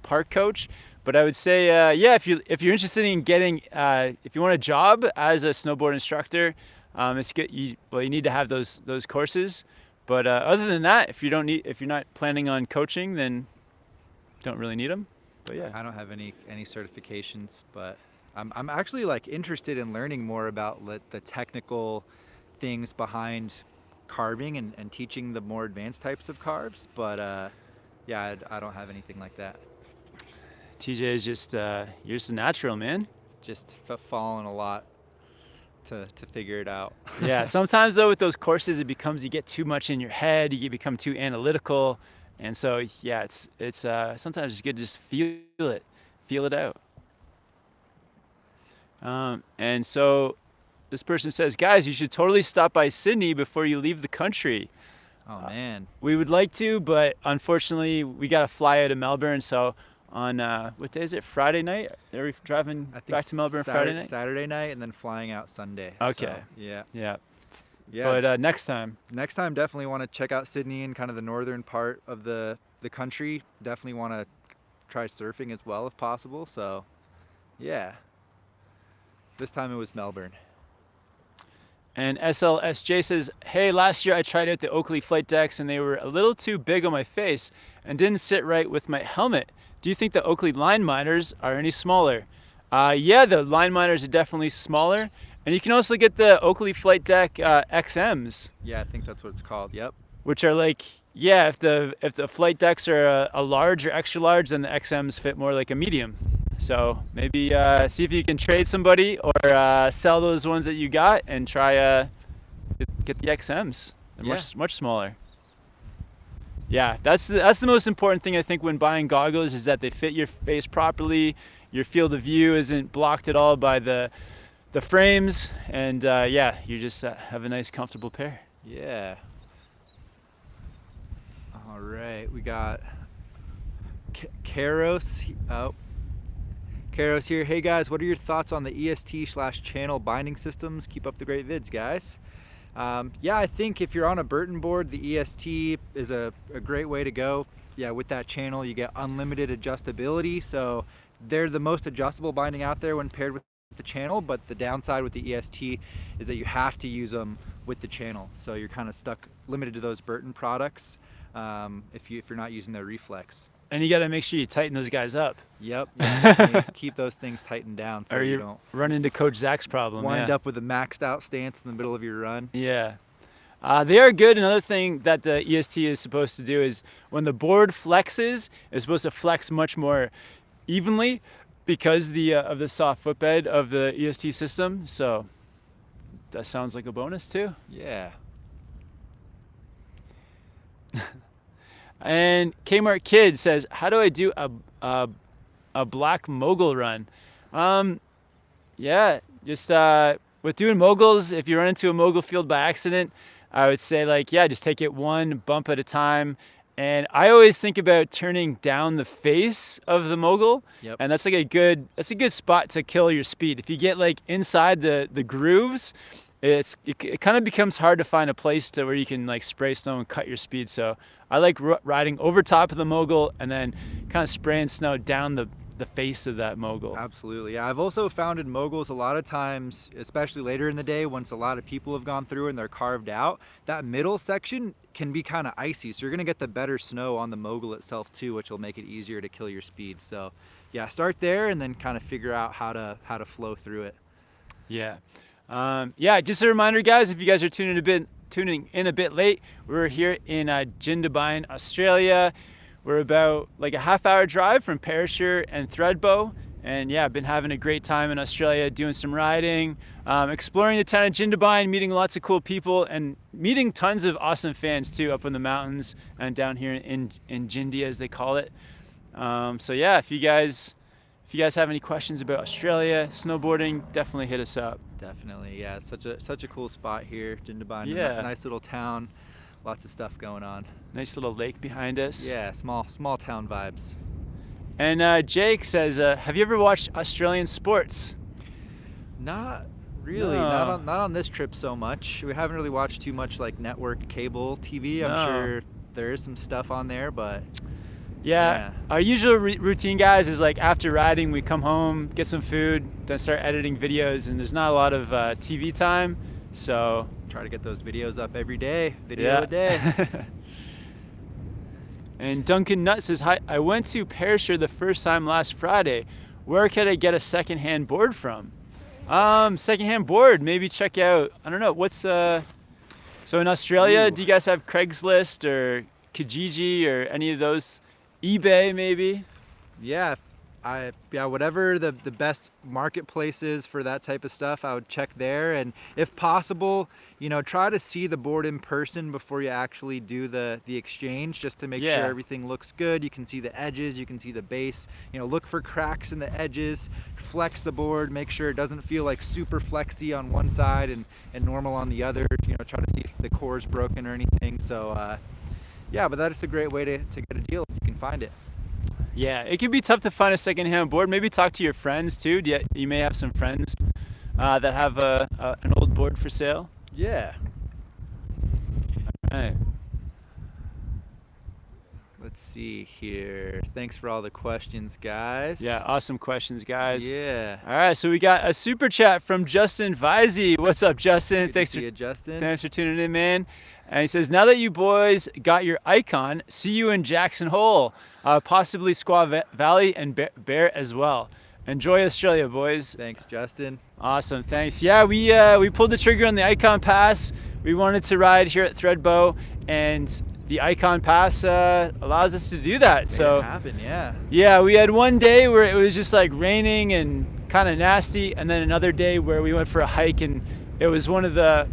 park coach. But I would say, if you're interested in getting, if you want a job as a snowboard instructor, it's good. You need to have those courses. But other than that, if you're not planning on coaching, then don't really need them. But yeah, I don't have any certifications, but I'm actually like interested in learning more about the technical things behind carving and teaching the more advanced types of carves. But I don't have anything like that. TJ is just you're just a natural, man. Just falling a lot to figure it out. Yeah, sometimes though with those courses, you get too much in your head, you become too analytical, and so it's sometimes it's good to just feel it out. And so this person says, guys, you should totally stop by Sydney before you leave the country. Oh man. We would like to, but unfortunately we got to fly out of Melbourne. So on what day is it? Friday night? Are we driving back to Melbourne Friday night? Saturday night, and then flying out Sunday. Okay. So, yeah. Yeah. Yeah. But next time. Next time, definitely want to check out Sydney and kind of the northern part of the country. Definitely want to try surfing as well if possible. So, yeah. This time it was Melbourne. And SLSJ says, hey, last year I tried out the Oakley flight decks and they were a little too big on my face and didn't sit right with my helmet. Do you think the Oakley line miners are any smaller? Yeah, the line miners are definitely smaller. And you can also get the Oakley flight deck XMs. Yeah, I think that's what it's called. Yep. Which are like, yeah, if the flight decks are a large or extra large, then the XMs fit more like a medium. So maybe see if you can trade somebody or sell those ones that you got and try get the XMs. They're much smaller. Yeah, that's the most important thing I think when buying goggles is that they fit your face properly. Your field of view isn't blocked at all by the frames, and yeah, you just have a nice comfortable pair. Yeah. All right, we got Karos. Oh. Karos here. Hey guys, what are your thoughts on the EST/channel binding systems? Keep up the great vids, guys. Yeah, I think if you're on a Burton board, the EST is a great way to go. Yeah, with that channel, you get unlimited adjustability. So they're the most adjustable binding out there when paired with the channel, but the downside with the EST is that you have to use them with the channel. So you're kind of stuck, limited to those Burton products if you're not using their reflex. And you got to make sure you tighten those guys up. Yep. You keep those things tightened down so or you don't run into Coach Zach's problem. Wind up with a maxed out stance in the middle of your run. Yeah. They are good. Another thing that the EST is supposed to do is when the board flexes, it's supposed to flex much more evenly because of the soft footbed of the EST system. So that sounds like a bonus too. Yeah. And Kmart Kid says, how do I do a black mogul run? Yeah, just with doing moguls, if you run into a mogul field by accident, I would say just take it one bump at a time. And I always think about turning down the face of the mogul. Yep. And that's a good spot to kill your speed. If you get inside the grooves, it kind of becomes hard to find a place where you can spray snow and cut your speed. So I like riding over top of the mogul and then kind of spraying snow down the face of that mogul. Absolutely. Yeah, I've also found in moguls a lot of times, especially later in the day once a lot of people have gone through and they're carved out, that middle section can be kind of icy. So you're going to get the better snow on the mogul itself too, which will make it easier to kill your speed. So yeah, start there and then kind of figure out how to flow through it. Yeah. Yeah, just a reminder, guys, if you guys are tuning in a bit late, we're here in Jindabyne, Australia. We're about a half-hour drive from Perisher and Threadbow, and yeah, I've been having a great time in Australia, doing some riding, exploring the town of Jindabyne, meeting lots of cool people, and meeting tons of awesome fans too, up in the mountains and down here in Jindy, as they call it. So yeah, if you guys have any questions about Australia, snowboarding, definitely hit us up. Definitely, yeah. It's such a cool spot here, Jindabyne. Yeah. Nice little town, lots of stuff going on. Nice little lake behind us. Yeah, small town vibes. And Jake says, have you ever watched Australian sports? Not really. No. Not on this trip so much. We haven't really watched too much network cable TV. I'm No. sure there is some stuff on there, but Yeah. Our usual routine, guys, is after riding, we come home, get some food, then start editing videos, and there's not a lot of TV time, so try to get those videos up every day. Video a day. And Duncan Nutt says, hi, I went to Perisher the first time last Friday. Where could I get a secondhand board from? Secondhand board, maybe check out, I don't know, what's so in Australia, Ooh. do you guys have Craigslist or Kijiji or any of those? eBay maybe? Yeah, whatever the best marketplace is for that type of stuff, I would check there. And if possible, try to see the board in person before you actually do the exchange, just to make sure everything looks good. You can see the edges, you can see the base, look for cracks in the edges, flex the board, make sure it doesn't feel like super flexy on one side and normal on the other. Try to see if the core's broken or anything. So but that's a great way to get a deal if you can find it. Yeah, it can be tough to find a secondhand board. Maybe talk to your friends too. You may have some friends that have an old board for sale. Yeah. All right. Let's see here. Thanks for all the questions, guys. Yeah, awesome questions, guys. Yeah. All right, so we got a super chat from Justin Visey. What's up, Justin? Good to see you, Justin. Thanks for tuning in, man. And he says, now that you boys got your icon, see you in Jackson Hole, possibly Squaw Valley and Bear as well. Enjoy Australia, boys. Thanks, Justin. Awesome, thanks. Yeah, we pulled the trigger on the Icon Pass. We wanted to ride here at Threadbow, and the Icon Pass allows us to do that. So it happened, yeah. Yeah, we had one day where it was just like raining and kind of nasty, and then another day where we went for a hike, and it was one of the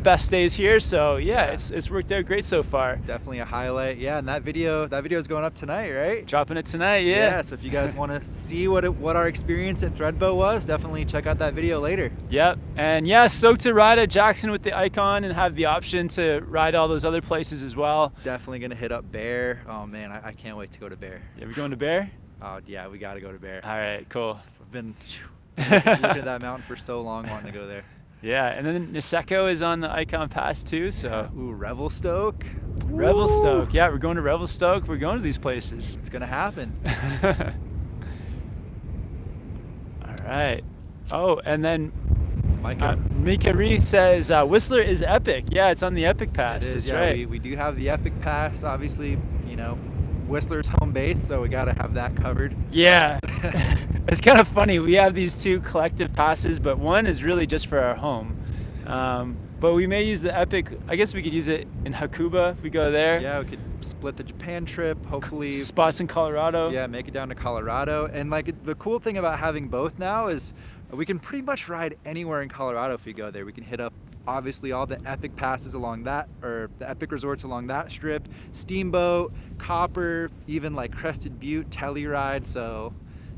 best days here. So yeah, it's worked out great so far. Definitely a highlight. Yeah, and that video is going up tonight, right? Dropping it tonight, yeah. Yeah, so if you guys want to see what our experience at Threadbow was, definitely check out that video later. Yep, and yeah, stoked to ride at Jackson with the Icon and have the option to ride all those other places as well. Definitely gonna hit up Bear. Oh man, I can't wait to go to Bear. Yeah, we going to Bear? Oh yeah, we gotta go to Bear. All right, cool. I've been looking at that mountain for so long, wanting to go there. Yeah, and then Niseko is on the Icon Pass too, so. Ooh, Revelstoke. Revelstoke, yeah, we're going to Revelstoke. We're going to these places. It's gonna happen. All right. Oh, and then Mika Reese says Whistler is epic. Yeah, it's on the Epic Pass. It is, That's right. We do have the Epic Pass, obviously, Whistler's home base, so we gotta have that covered. Yeah. It's kind of funny. We have these two collective passes, but one is really just for our home. But we may use the Epic. I guess we could use it in Hakuba if we go there. Yeah, we could split the Japan trip, hopefully. Spots in Colorado. Yeah, make it down to Colorado. And the cool thing about having both now is we can pretty much ride anywhere in Colorado if we go there. We can hit up obviously all the Epic passes along that, or the Epic resorts along that strip, Steamboat, Copper, even like Crested Butte, Telluride. So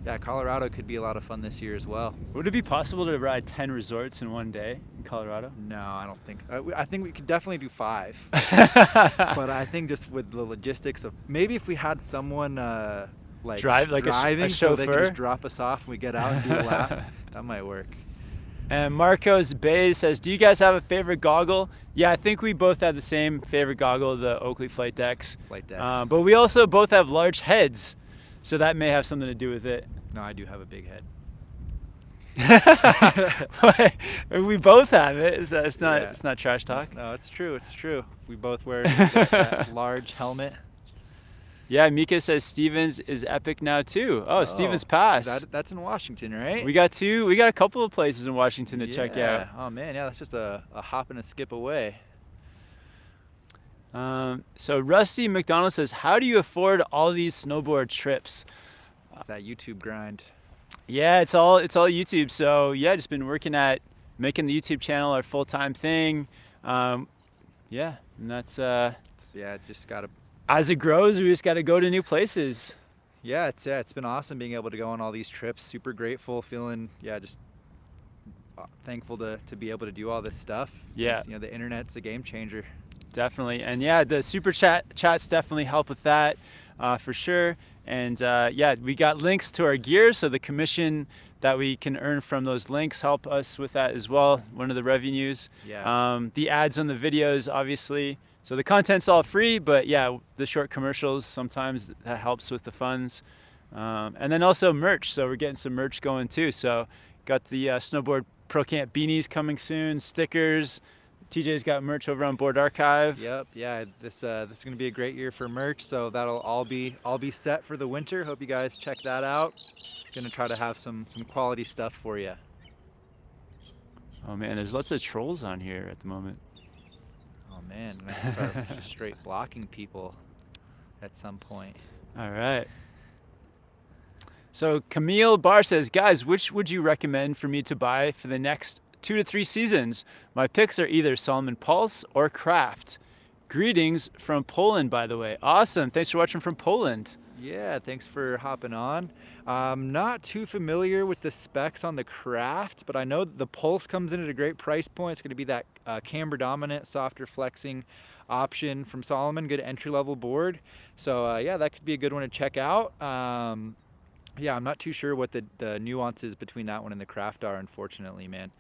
yeah, Colorado could be a lot of fun this year as well. Would it be possible to ride 10 resorts in one day in Colorado? No, I don't think. I think we could definitely do 5. But I think just with the logistics of maybe if we had someone driving, a so they chauffeur? can just drop us off and we get out and do a lap, that might work. And Marcos Bay says, do you guys have a favorite goggle? Yeah, I think we both have the same favorite goggle, the Oakley Flight Decks. But we also both have large heads, so that may have something to do with it. No, I do have a big head. We both have it. So it's not trash talk. No, it's true. It's true. We both wear that large helmet. Yeah, Mika says Stevens is epic now too. Oh, Stevens Pass. That's in Washington, right? We got a couple of places in Washington to check out. Oh man, yeah, that's just a hop and a skip away. So Rusty McDonald says, how do you afford all these snowboard trips? It's that YouTube grind. Yeah, it's all YouTube. So yeah, just been working at making the YouTube channel our full-time thing. And that's just gotta. As it grows, we just got to go to new places. Yeah, it's been awesome being able to go on all these trips. Super grateful, feeling just thankful to be able to do all this stuff. Yeah, the internet's a game changer. Definitely, and yeah, the super chats definitely help with that for sure. And we got links to our gear, so the commission that we can earn from those links help us with that as well. One of the revenues. Yeah. The ads on the videos, obviously. So the content's all free, but yeah, the short commercials, sometimes that helps with the funds. And then also merch, so we're getting some merch going too. So got the Snowboard ProCamp beanies coming soon, stickers. TJ's got merch over on Board Archive. Yep, yeah, this is gonna be a great year for merch, so that'll all be set for the winter. Hope you guys check that out. Gonna try to have some quality stuff for you. Oh man, there's lots of trolls on here at the moment. Oh man, I'm gonna start just straight blocking people at some point. All right. So Camille Barr says, guys, which would you recommend for me to buy for the next 2 to 3 seasons? My picks are either Salomon Pulse or Craft. Greetings from Poland, by the way. Awesome. Thanks for watching from Poland. Yeah, thanks for hopping on. Not too familiar with the specs on the Craft, but I know the Pulse comes in at a great price point. It's going to be that camber dominant, softer flexing option from Salomon, good entry level board. So yeah, that could be a good one to check out. Yeah, I'm not too sure what the nuances between that one and the Craft are, unfortunately, man.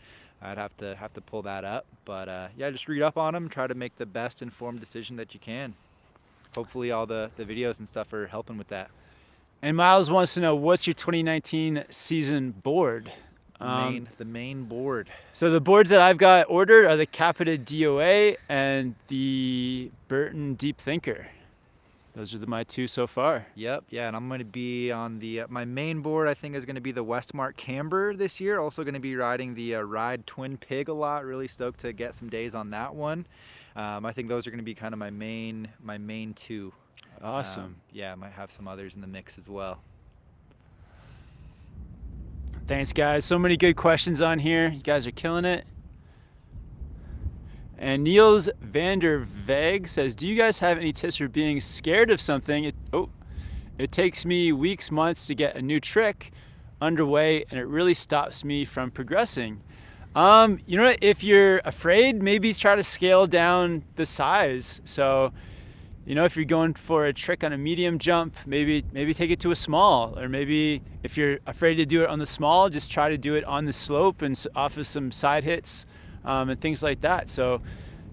I'd have to pull that up, but yeah, just read up on them, try to make the best informed decision that you can. Hopefully all the videos and stuff are helping with that. And Miles wants to know, what's your 2019 season board? The main board. So the boards that I've got ordered are the Capita DOA and the Burton Deep Thinker. Those are my 2 so far. Yep, yeah, and I'm going to be on the my main board. I think is going to be the Westmark Camber this year. Also going to be riding the Ride Twin Pig a lot. Really stoked to get some days on that one. I think those are going to be kind of my main 2. Awesome. Yeah, I might have some others in the mix as well. Thanks, guys. So many good questions on here. You guys are killing it. And Niels Vanderveg says, do you guys have any tips for being scared of something? It takes me weeks, months to get a new trick underway, and it really stops me from progressing. You know, if you're afraid, maybe try to scale down the size. So, you know, if you're going for a trick on a medium jump, maybe take it to a small, or maybe if you're afraid to do it on the small, just try to do it on the slope and off of some side hits. And things like that. So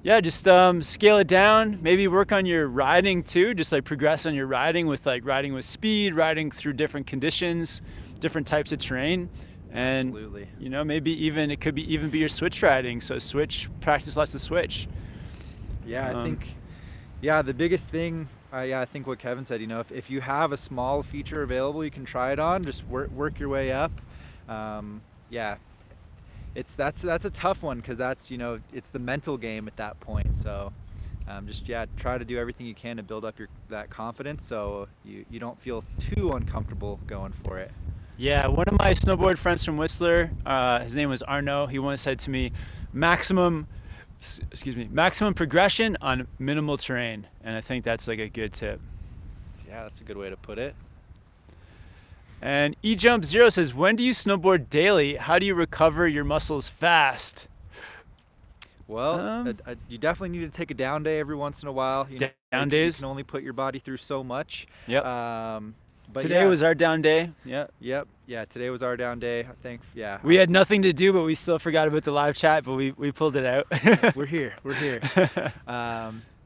yeah, just scale it down, maybe work on your riding too, just like progress on your riding with riding with speed, riding through different conditions, different types of terrain. And absolutely, you know, maybe it could be your switch riding. So practice lots of switch. Yeah, I think, yeah, the biggest thing, I think what Kevin said, you know, if you have a small feature available, you can try it on, just work your way up. Yeah. That's a tough one, because that's, you know, it's the mental game at that point. So just try to do everything you can to build up that confidence, so you don't feel too uncomfortable going for it. Yeah, one of my snowboard friends from Whistler, his name was Arno, he once said to me, maximum progression on minimal terrain. And I think that's like a good tip. Yeah, that's a good way to put it. And eJump0 says, when do you snowboard daily? How do you recover your muscles fast? Well, you definitely need to take a down day every once in a while. Down days? You can only put your body through so much. Yep. But today was our down day. Yeah. Yep. Yeah, today was our down day, I think. Yeah. We had nothing to do, but we still forgot about the live chat, but we pulled it out. We're here.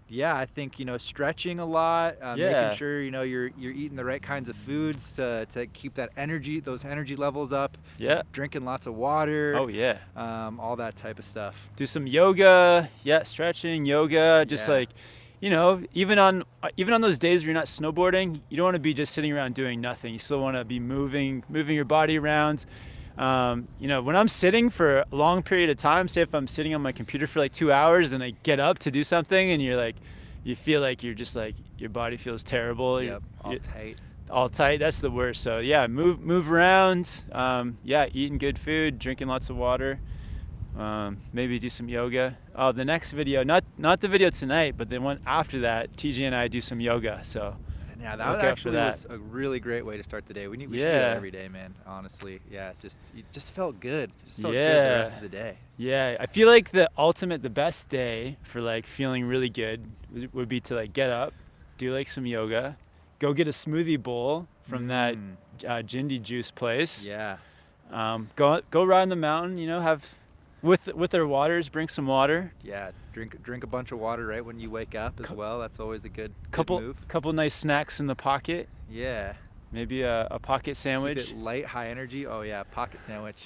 Yeah, I think, you know, stretching a lot, making sure, you know, you're eating the right kinds of foods to keep those energy levels up. Yeah. Drinking lots of water. Oh yeah. All that type of stuff. Do some yoga. Yeah, stretching, yoga, just like, you know, even on those days where you're not snowboarding, you don't want to be just sitting around doing nothing. You still want to be moving your body around. You know, when I'm sitting for a long period of time, say if I'm sitting on my computer for like 2 hours and I get up to do something and you feel like you're just like, your body feels terrible. Yep, tight. All tight, that's the worst. So yeah, move around. Yeah, eating good food, drinking lots of water. Maybe do some yoga. Oh, the next video, not the video tonight, but the one after that, TJ and I do some yoga. So yeah, that actually was a really great way to start the day. We should do that every day, man. Honestly, yeah, it just felt good. It just felt good the rest of the day. Yeah, I feel like the best day for like feeling really good would be to like get up, do like some yoga, go get a smoothie bowl from that Jindy juice place. Yeah. Go ride on the mountain. You know, have with our waters, bring some water. Yeah, drink a bunch of water right when you wake up as well. That's always a good move. Couple nice snacks in the pocket. Yeah. Maybe a pocket sandwich. Keep it light, high energy. Oh yeah, pocket sandwich.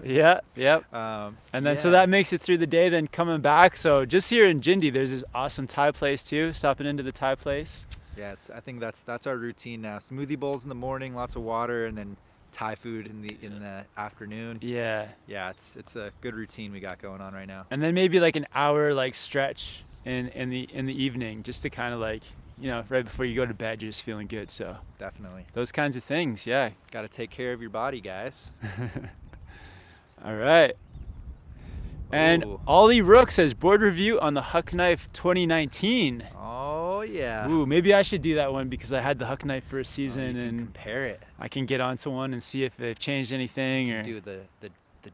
Yeah, yep. And then so that makes it through the day. Then coming back. So just here in Jindy, there's this awesome Thai place too. Stopping into the Thai place. Yeah, I think that's our routine now. Smoothie bowls in the morning, lots of water, and then Thai food in the afternoon. Yeah, it's a good routine we got going on right now. And then maybe like an hour like stretch in the evening, just to kind of like, right before you go to bed, you're just feeling good. So Definitely. those kinds of things, yeah. Got to take care of your body, guys. All right. And Ooh. Ollie Rook says board review on the Huck Knife 2019. Oh yeah. Ooh, maybe I should do that one because I had the Huck Knife for a season, you can and compare it. I can get onto one and see if they've changed anything or Do the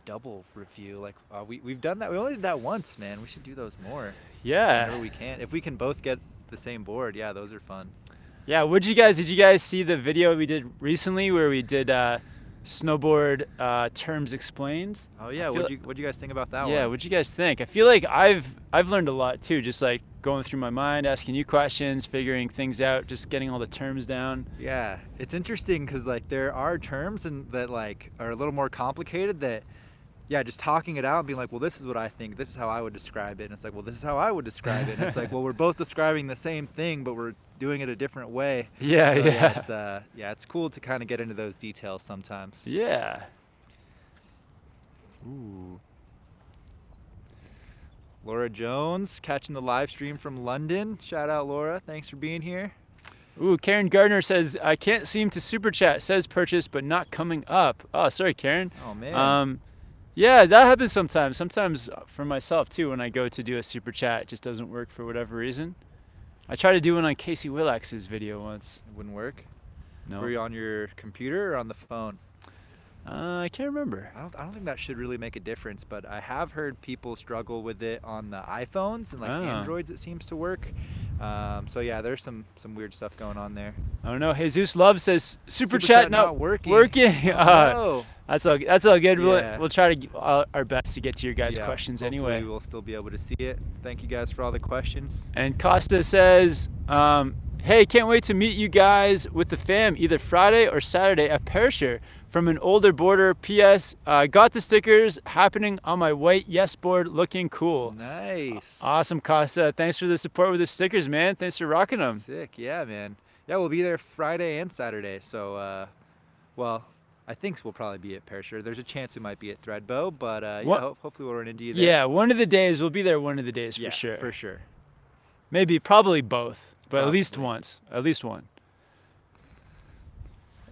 double review. Like we've done that. We only did that once, man. We should do those more. yeah. Whenever we can. If we can both get the same board, yeah, those are fun. Yeah, did you guys see the video we did recently where we did snowboard terms explained? Oh yeah, what'd you guys think about that one? Yeah, what'd you guys think? I feel like I've learned a lot too, just like going through my mind, asking you questions, figuring things out, just getting all the terms down. Yeah, it's interesting because like there are terms and that like are a little more complicated that, yeah, just talking it out and being like, well, this is what I think, this is how I would describe it, and it's like, well, this is how I would describe it, and it's like, well, we're both describing the same thing, but we're doing it a different way. Yeah, So, yeah. it's cool to kind of get into those details sometimes. Yeah. Ooh. Laura Jones catching the live stream from London. Shout out, Laura. Thanks for being here. Ooh, Karen Gardner says, I can't seem to super chat. Says purchase, but not coming up. Oh, sorry, Karen. Oh, man. Yeah, that happens sometimes. Sometimes for myself, too, when I go to do a super chat, it just doesn't work for whatever reason. I tried to do one on Casey Willax's video once. It wouldn't work? No. Were you on your computer or on the phone? I can't remember. I don't think that should really make a difference, but I have heard people struggle with it on the iPhones and like Androids. It seems to work. So yeah, there's some weird stuff going on there. I don't know. Jesus Love says super chat not working. No. That's all good. Yeah. We'll try to our best to get to your guys' questions anyway. We will still be able to see it. Thank you guys for all the questions. And Costa says, hey, can't wait to meet you guys with the fam either Friday or Saturday at Perisher from an older boarder. P.S. Got the stickers happening on my white Yes board, looking cool. Nice. Awesome, Costa. Thanks for the support with the stickers, man. Thanks for rocking them. Sick. Yeah, man. Yeah, we'll be there Friday and Saturday. So, well, I think we'll probably be at Perisher. There's a chance we might be at Threadbow, but yeah, hopefully we'll run into you there. Yeah, one of the days. We'll be there one of the days for sure. For sure. Maybe, probably both, but Probably. at least once. At least one.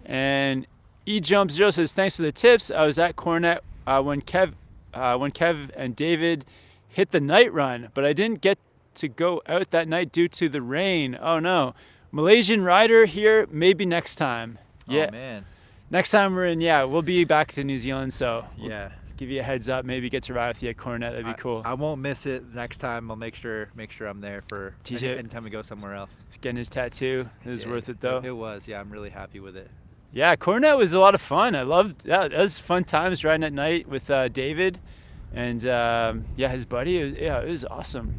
And eJump0 says, thanks for the tips. I was at Cornet when Kev and David hit the night run, but I didn't get to go out that night due to the rain. Oh no. Malaysian rider here, maybe next time. Yeah. Oh man. Next time we're in, we'll be back to New Zealand, so we'll give you a heads up, maybe get to ride with you at Cornet. That'd be cool. I won't miss it next time. I'll make sure I'm there for TJ, anytime we go somewhere else. He's getting his tattoo. It was worth it though. It was, yeah, I'm really happy with it. Yeah, Cornet was a lot of fun. I loved that. It was fun times riding at night with David and his buddy. It was awesome.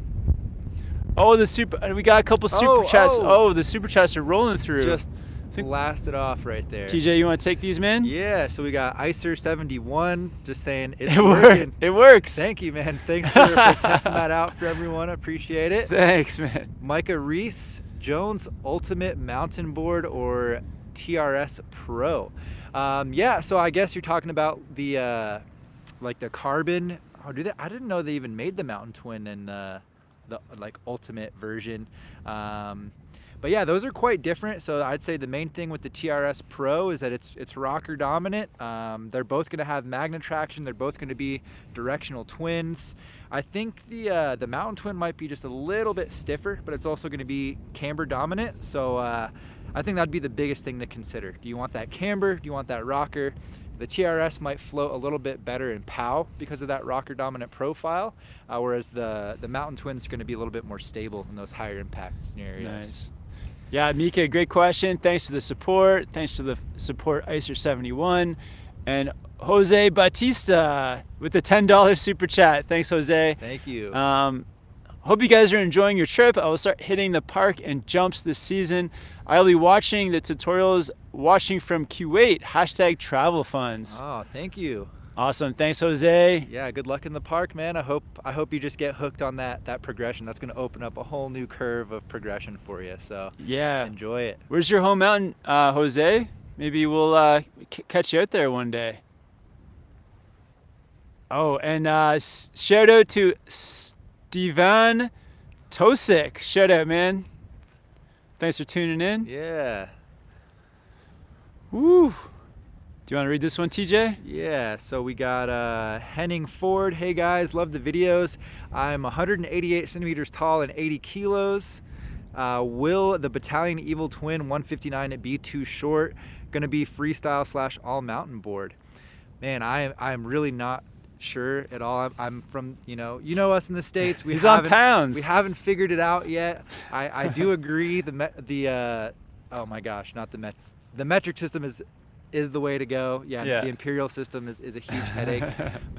Oh, we got a couple super chats. Oh, the super chats are rolling through. Just blasted off right there. TJ, you want to take these, man? Yeah, so we got Icer71 just saying it's working. It works. Thank you, man. Thanks for testing that out for everyone. I appreciate it. Thanks, man. Micah Reese, Jones Ultimate Mountain Board or TRS Pro. So I guess you're talking about the like the carbon. Oh, I didn't know they even made the Mountain Twin in the like ultimate version. But yeah, those are quite different. So I'd say the main thing with the TRS Pro is that it's rocker dominant. They're both going to have magnet traction. They're both going to be directional twins. I think the Mountain Twin might be just a little bit stiffer, but it's also going to be camber dominant. So I think that'd be the biggest thing to consider. Do you want that camber? Do you want that rocker? The TRS might float a little bit better in POW because of that rocker dominant profile, whereas the Mountain Twin's going to be a little bit more stable in those higher impact scenarios. Nice. Yeah, Mika, great question. Thanks for the support. Thanks for the support, Icer71. And Jose Batista with the $10 super chat. Thanks, Jose. Thank you. Hope you guys are enjoying your trip. I will start hitting the park and jumps this season. I'll be watching the tutorials, watching from Kuwait, #travel funds. Oh, thank you. Awesome. Thanks, Jose. Yeah, good luck in the park, man. I hope you just get hooked on that progression. That's going to open up a whole new curve of progression for you. So yeah, enjoy it. Where's your home mountain, Jose? Maybe we'll catch you out there one day. Oh, and shout out to Stevan Tosik. Shout out, man. Thanks for tuning in. Yeah. Woo. Do you want to read this one, TJ? Yeah, so we got Henning Ford. Hey guys, love the videos. I'm 188 centimeters tall and 80 kilos. Will the Battalion Evil Twin 159 be too short? Gonna be freestyle / all mountain board. Man, I'm really not sure at all. I'm from, you know us in the States. He's on pounds. We haven't figured it out yet. I do agree. Oh my gosh, not the metric system is the way to go. Yeah. The imperial system is a huge headache.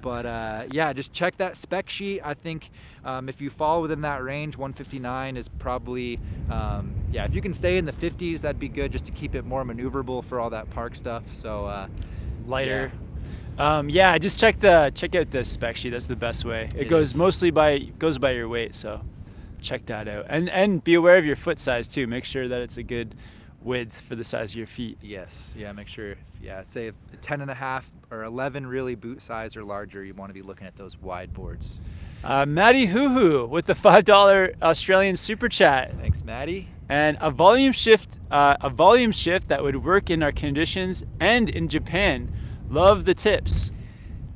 But yeah, just check that spec sheet. I think if you fall within that range, 159 is probably, yeah, if you can stay in the 50s, that'd be good, just to keep it more maneuverable for all that park stuff. So lighter. Yeah, just check out the spec sheet. That's the best way. It goes by your weight, so check that out. And be aware of your foot size too. Make sure that it's a good width for the size of your feet. Yes, yeah, make sure, yeah, say 10.5 or 11 really boot size or larger, you want to be looking at those wide boards. Maddie Hoo Hoo with the $5 Australian super chat. Thanks, Maddie. And a volume shift that would work in our conditions and in Japan. Love the tips.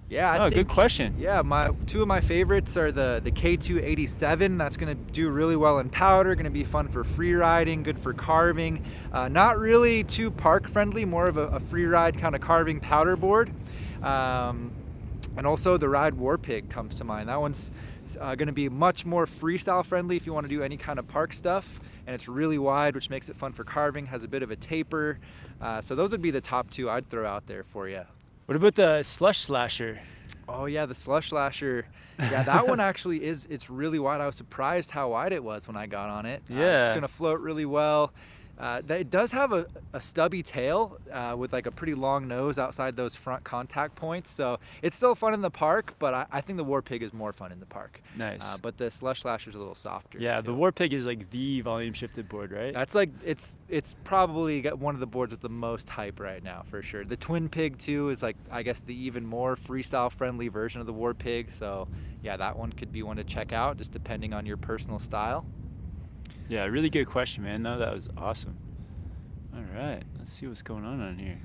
Yeah, I think, good question. Yeah, two of my favorites are the K287. That's going to do really well in powder, going to be fun for free riding, good for carving. Not really too park friendly, more of a free ride kind of carving powder board. And also the Ride Warpig comes to mind. That one's going to be much more freestyle friendly if you want to do any kind of park stuff. And it's really wide, which makes it fun for carving, has a bit of a taper. So those would be the top two I'd throw out there for you. What about the Slush Slasher? Oh yeah, the Slush Slasher. Yeah, that one actually it's really wide. I was surprised how wide it was when I got on it. Yeah. It's gonna float really well. It does have a stubby tail with like a pretty long nose outside those front contact points. So it's still fun in the park, but I think the Warpig is more fun in the park. Nice. But the Slush Slasher is a little softer. Yeah, too. the Warpig is like the volume shifted board, right? That's like, it's probably got one of the boards with the most hype right now, for sure. The Twin Pig too is like, I guess, the even more freestyle friendly version of the Warpig. So yeah, that one could be one to check out, just depending on your personal style. Yeah, really good question, man. No, that was awesome. All right, let's see what's going on here.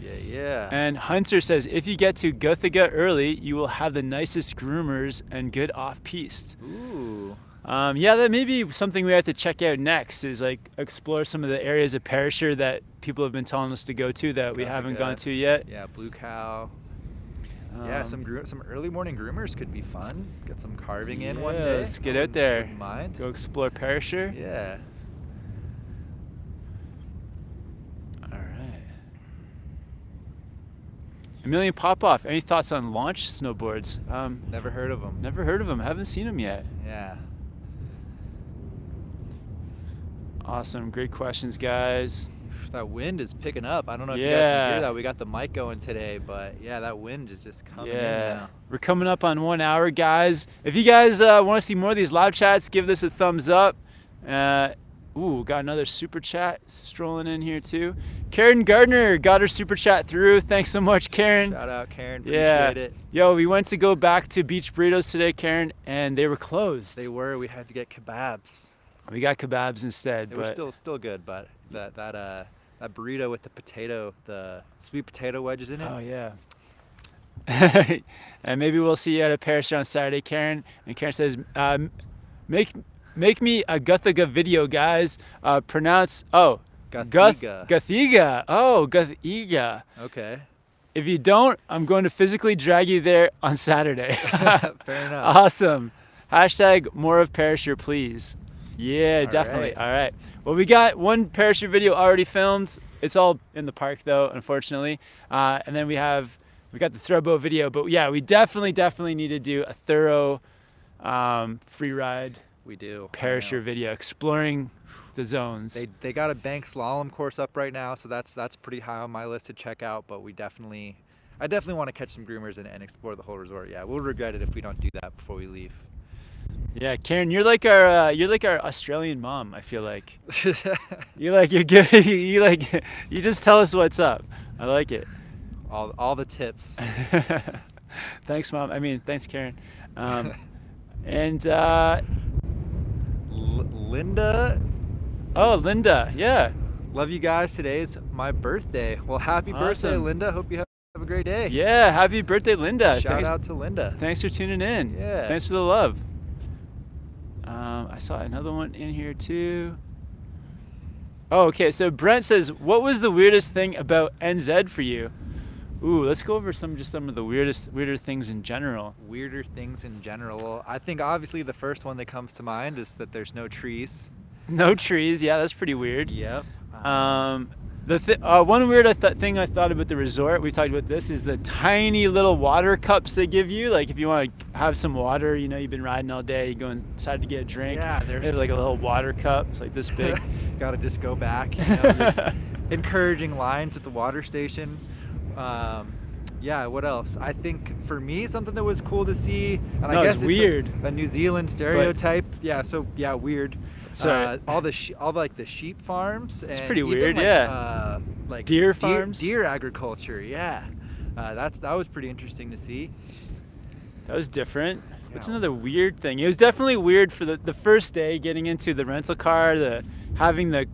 Yeah. And Hunter says, if you get to Gothiga early, you will have the nicest groomers and good off-piste. Ooh. Yeah, that may be something we have to check out next, is like explore some of the areas of Perisher that people have been telling us to go to that we haven't gone to yet. Yeah, Blue Cow. Yeah, some early morning groomers could be fun. Get some carving in one day. Let's get out there. Wouldn't mind. Go explore Perisher. Yeah. All right. Emilian Popoff, any thoughts on launch snowboards? Never heard of them. Never heard of them. Haven't seen them yet. Yeah. Awesome. Great questions, guys. That wind is picking up. I don't know if you guys can hear that. We got the mic going today, but yeah, that wind is just coming in now. We're coming up on 1 hour, guys. If you guys want to see more of these live chats, give this a thumbs up. Ooh, got another super chat strolling in here too. Karen Gardner got her super chat through. Thanks so much, Karen. Shout out, Karen. Appreciate it. Yo, we went to go back to Beach Burritos today, Karen, and they were closed. They were. We had to get kebabs. We got kebabs instead. They were still good, but that burrito with the sweet potato wedges in it. Oh yeah. And maybe we'll see you at a Perisher on Saturday, Karen. And Karen says, make me a Gothiga video, guys. Pronounce Gothiga. Gothiga. Oh, Gothiga. Okay. If you don't, I'm going to physically drag you there on Saturday. Fair enough. Awesome. Hashtag more of Perisher, please. Yeah, definitely. All right. Well, we got one Perisher video already filmed. It's all in the park though, unfortunately. And then we got the Throwboat video, but yeah, we definitely need to do a thorough free ride. We do. Perisher video exploring the zones. They got a bank slalom course up right now, so that's pretty high on my list to check out. But I definitely want to catch some groomers and explore the whole resort. Yeah, we'll regret it if we don't do that before we leave. Yeah, Karen, you're like our Australian mom. I feel like you're good. You just tell us what's up. I like it. All the tips. Thanks, Mom. Thanks, Karen. And Linda Oh, Linda. Yeah. Love you guys. Today's my birthday. Well, happy birthday, Awesome. Linda. Hope you have a great day. Yeah. Happy birthday, Linda. Shout out to Linda. Thanks for tuning in. Yeah. Thanks for the love. I saw another one in here too. Oh, okay. So Brent says, what was the weirdest thing about NZ for you? Ooh, let's go over some of the weirder things in general. Weirder things in general. Well, I think obviously the first one that comes to mind is that there's no trees. No trees. Yeah, that's pretty weird. Yep. One weird thing I thought about the resort, we talked about this, is the tiny little water cups they give you. Like if you want to have some water, you know, you've been riding all day, you go inside to get a drink. Yeah, there's like a little water cup. It's like this big. Gotta just go back. You know, just encouraging lines at the water station. Yeah, what else? I think for me, something that was cool to see, and I guess it's weird. A New Zealand stereotype. Weird. So all the sheep farms. It's and pretty even weird, yeah. Like deer farms, deer agriculture. Yeah, that was pretty interesting to see. That was different. Yeah. What's another weird thing? It was definitely weird for the first day getting into the rental car, having the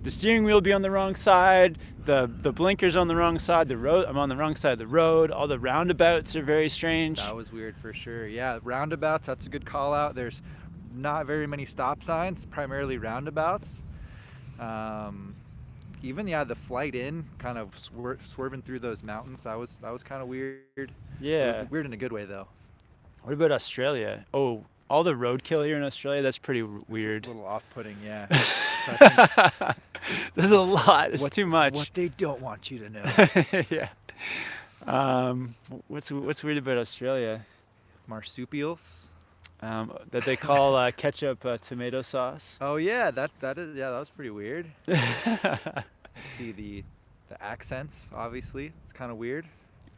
steering wheel be on the wrong side, the blinkers on the wrong side, the road. I'm on the wrong side of the road. All the roundabouts are very strange. That was weird for sure. Yeah, roundabouts. That's a good call out. There's not very many stop signs, primarily roundabouts. Even the flight in, kind of swerving through those mountains. That was kind of weird. Yeah, it was weird in a good way though. What about Australia? Oh, all the roadkill here in Australia. That's pretty weird. It's a little off-putting, yeah. So there's a lot. It's too much. What they don't want you to know. Yeah. What's weird about Australia? Marsupials. That they call ketchup tomato sauce. Oh yeah, that was pretty weird. See the accents, obviously. It's kind of weird.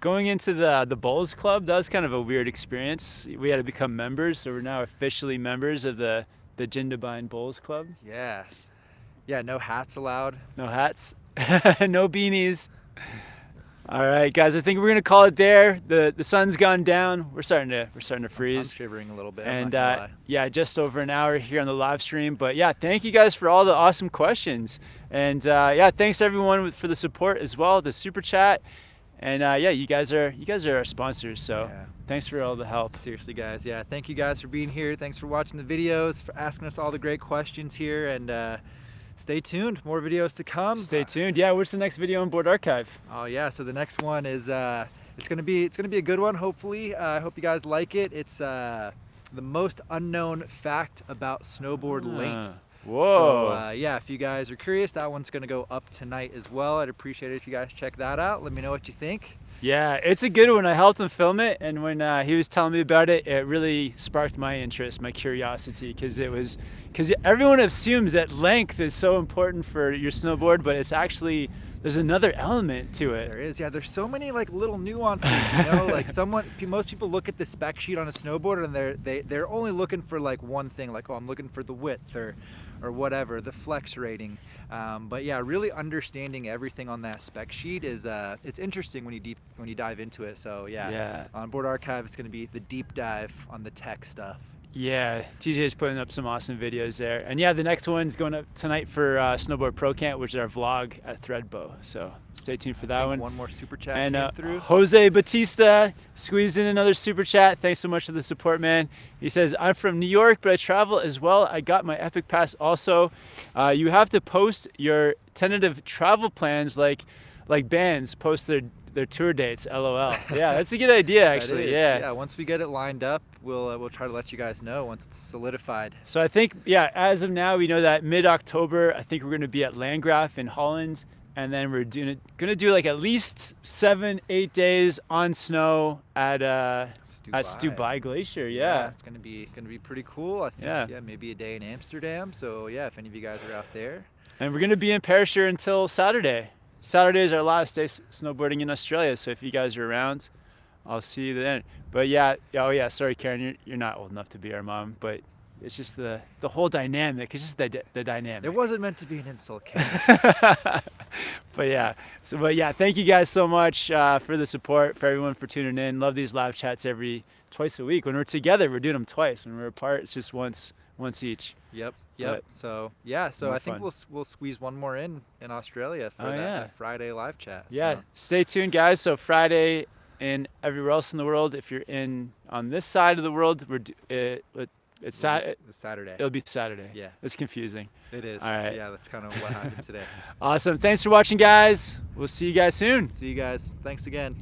Going into the Bowls Club, that was kind of a weird experience. We had to become members, so we're now officially members of the Jindabyne Bowls Club. Yeah. Yeah, no hats allowed. No hats. No beanies. All right, guys, I think we're gonna call it there. The sun's gone down. We're starting to freeze. I'm shivering a little bit. And yeah, just over an hour here on the live stream. But yeah, thank you guys for all the awesome questions. And yeah, thanks everyone for the support as well, the super chat. And yeah, you guys are our sponsors. So yeah. Thanks for all the help. Seriously, guys. Yeah, thank you guys for being here. Thanks for watching the videos, for asking us all the great questions here, and stay tuned. More videos to come. Stay tuned. Yeah, what's the next video on Board Archive? Oh yeah, so the next one is it's gonna be a good one. Hopefully, I hope you guys like it. It's the most unknown fact about snowboard length. Whoa. So yeah, if you guys are curious, that one's gonna go up tonight as well. I'd appreciate it if you guys check that out. Let me know what you think. Yeah, it's a good one. I helped him film it, and when he was telling me about it, it really sparked my interest, my curiosity, because everyone assumes that length is so important for your snowboard, but it's actually, there's another element to it. There is, yeah. There's so many like little nuances, you know. Like most people look at the spec sheet on a snowboard, and they're only looking for like one thing, like, oh, I'm looking for the width or whatever, the flex rating. But yeah, really understanding everything on that spec sheet is it's interesting when you dive into it. So yeah. On Board Archive, it's going to be the deep dive on the tech stuff. Yeah, TJ's putting up some awesome videos there. And yeah, the next one's going up tonight for Snowboard ProCamp, which is our vlog at Threadbow. So stay tuned for that one. One more super chat came through. Jose Batista squeezed in another super chat. Thanks so much for the support, man. He says, I'm from New York, but I travel as well. I got my Epic Pass also. You have to post your tentative travel plans like bands post their tour dates, LOL. Yeah, that's a good idea, actually. Yeah. Once we get it lined up, we'll try to let you guys know once it's solidified. So I think, yeah, as of now, we know that mid-October, I think we're going to be at Landgraf in Holland, and then we're going to do like at least 7-8 days on snow at Snowboard Glacier. Yeah, it's gonna be pretty cool. I think, yeah, maybe a day in Amsterdam. So yeah, if any of you guys are out there, and we're going to be in Perisher until Saturday. Saturday is our last day snowboarding in Australia, so if you guys are around, I'll see you then. But yeah, oh yeah, sorry Karen, you're not old enough to be our mom, but it's just the whole dynamic. It's just the dynamic. It wasn't meant to be an insult, Karen. But yeah, thank you guys so much for the support, for everyone for tuning in. Love these live chats twice a week. When we're together, we're doing them twice. When we're apart, it's just once each. Yep. But So yeah, so I think fun. we'll squeeze one more in Australia for that Friday live chat. Yeah, So. stay tuned, guys. So Friday and everywhere else in the world. If you're on this side of the world, it's Saturday. It'll be Saturday. Yeah. It's confusing. It is. All right. Yeah, that's kind of what happened today. Awesome. Thanks for watching, guys. We'll see you guys soon. See you guys. Thanks again.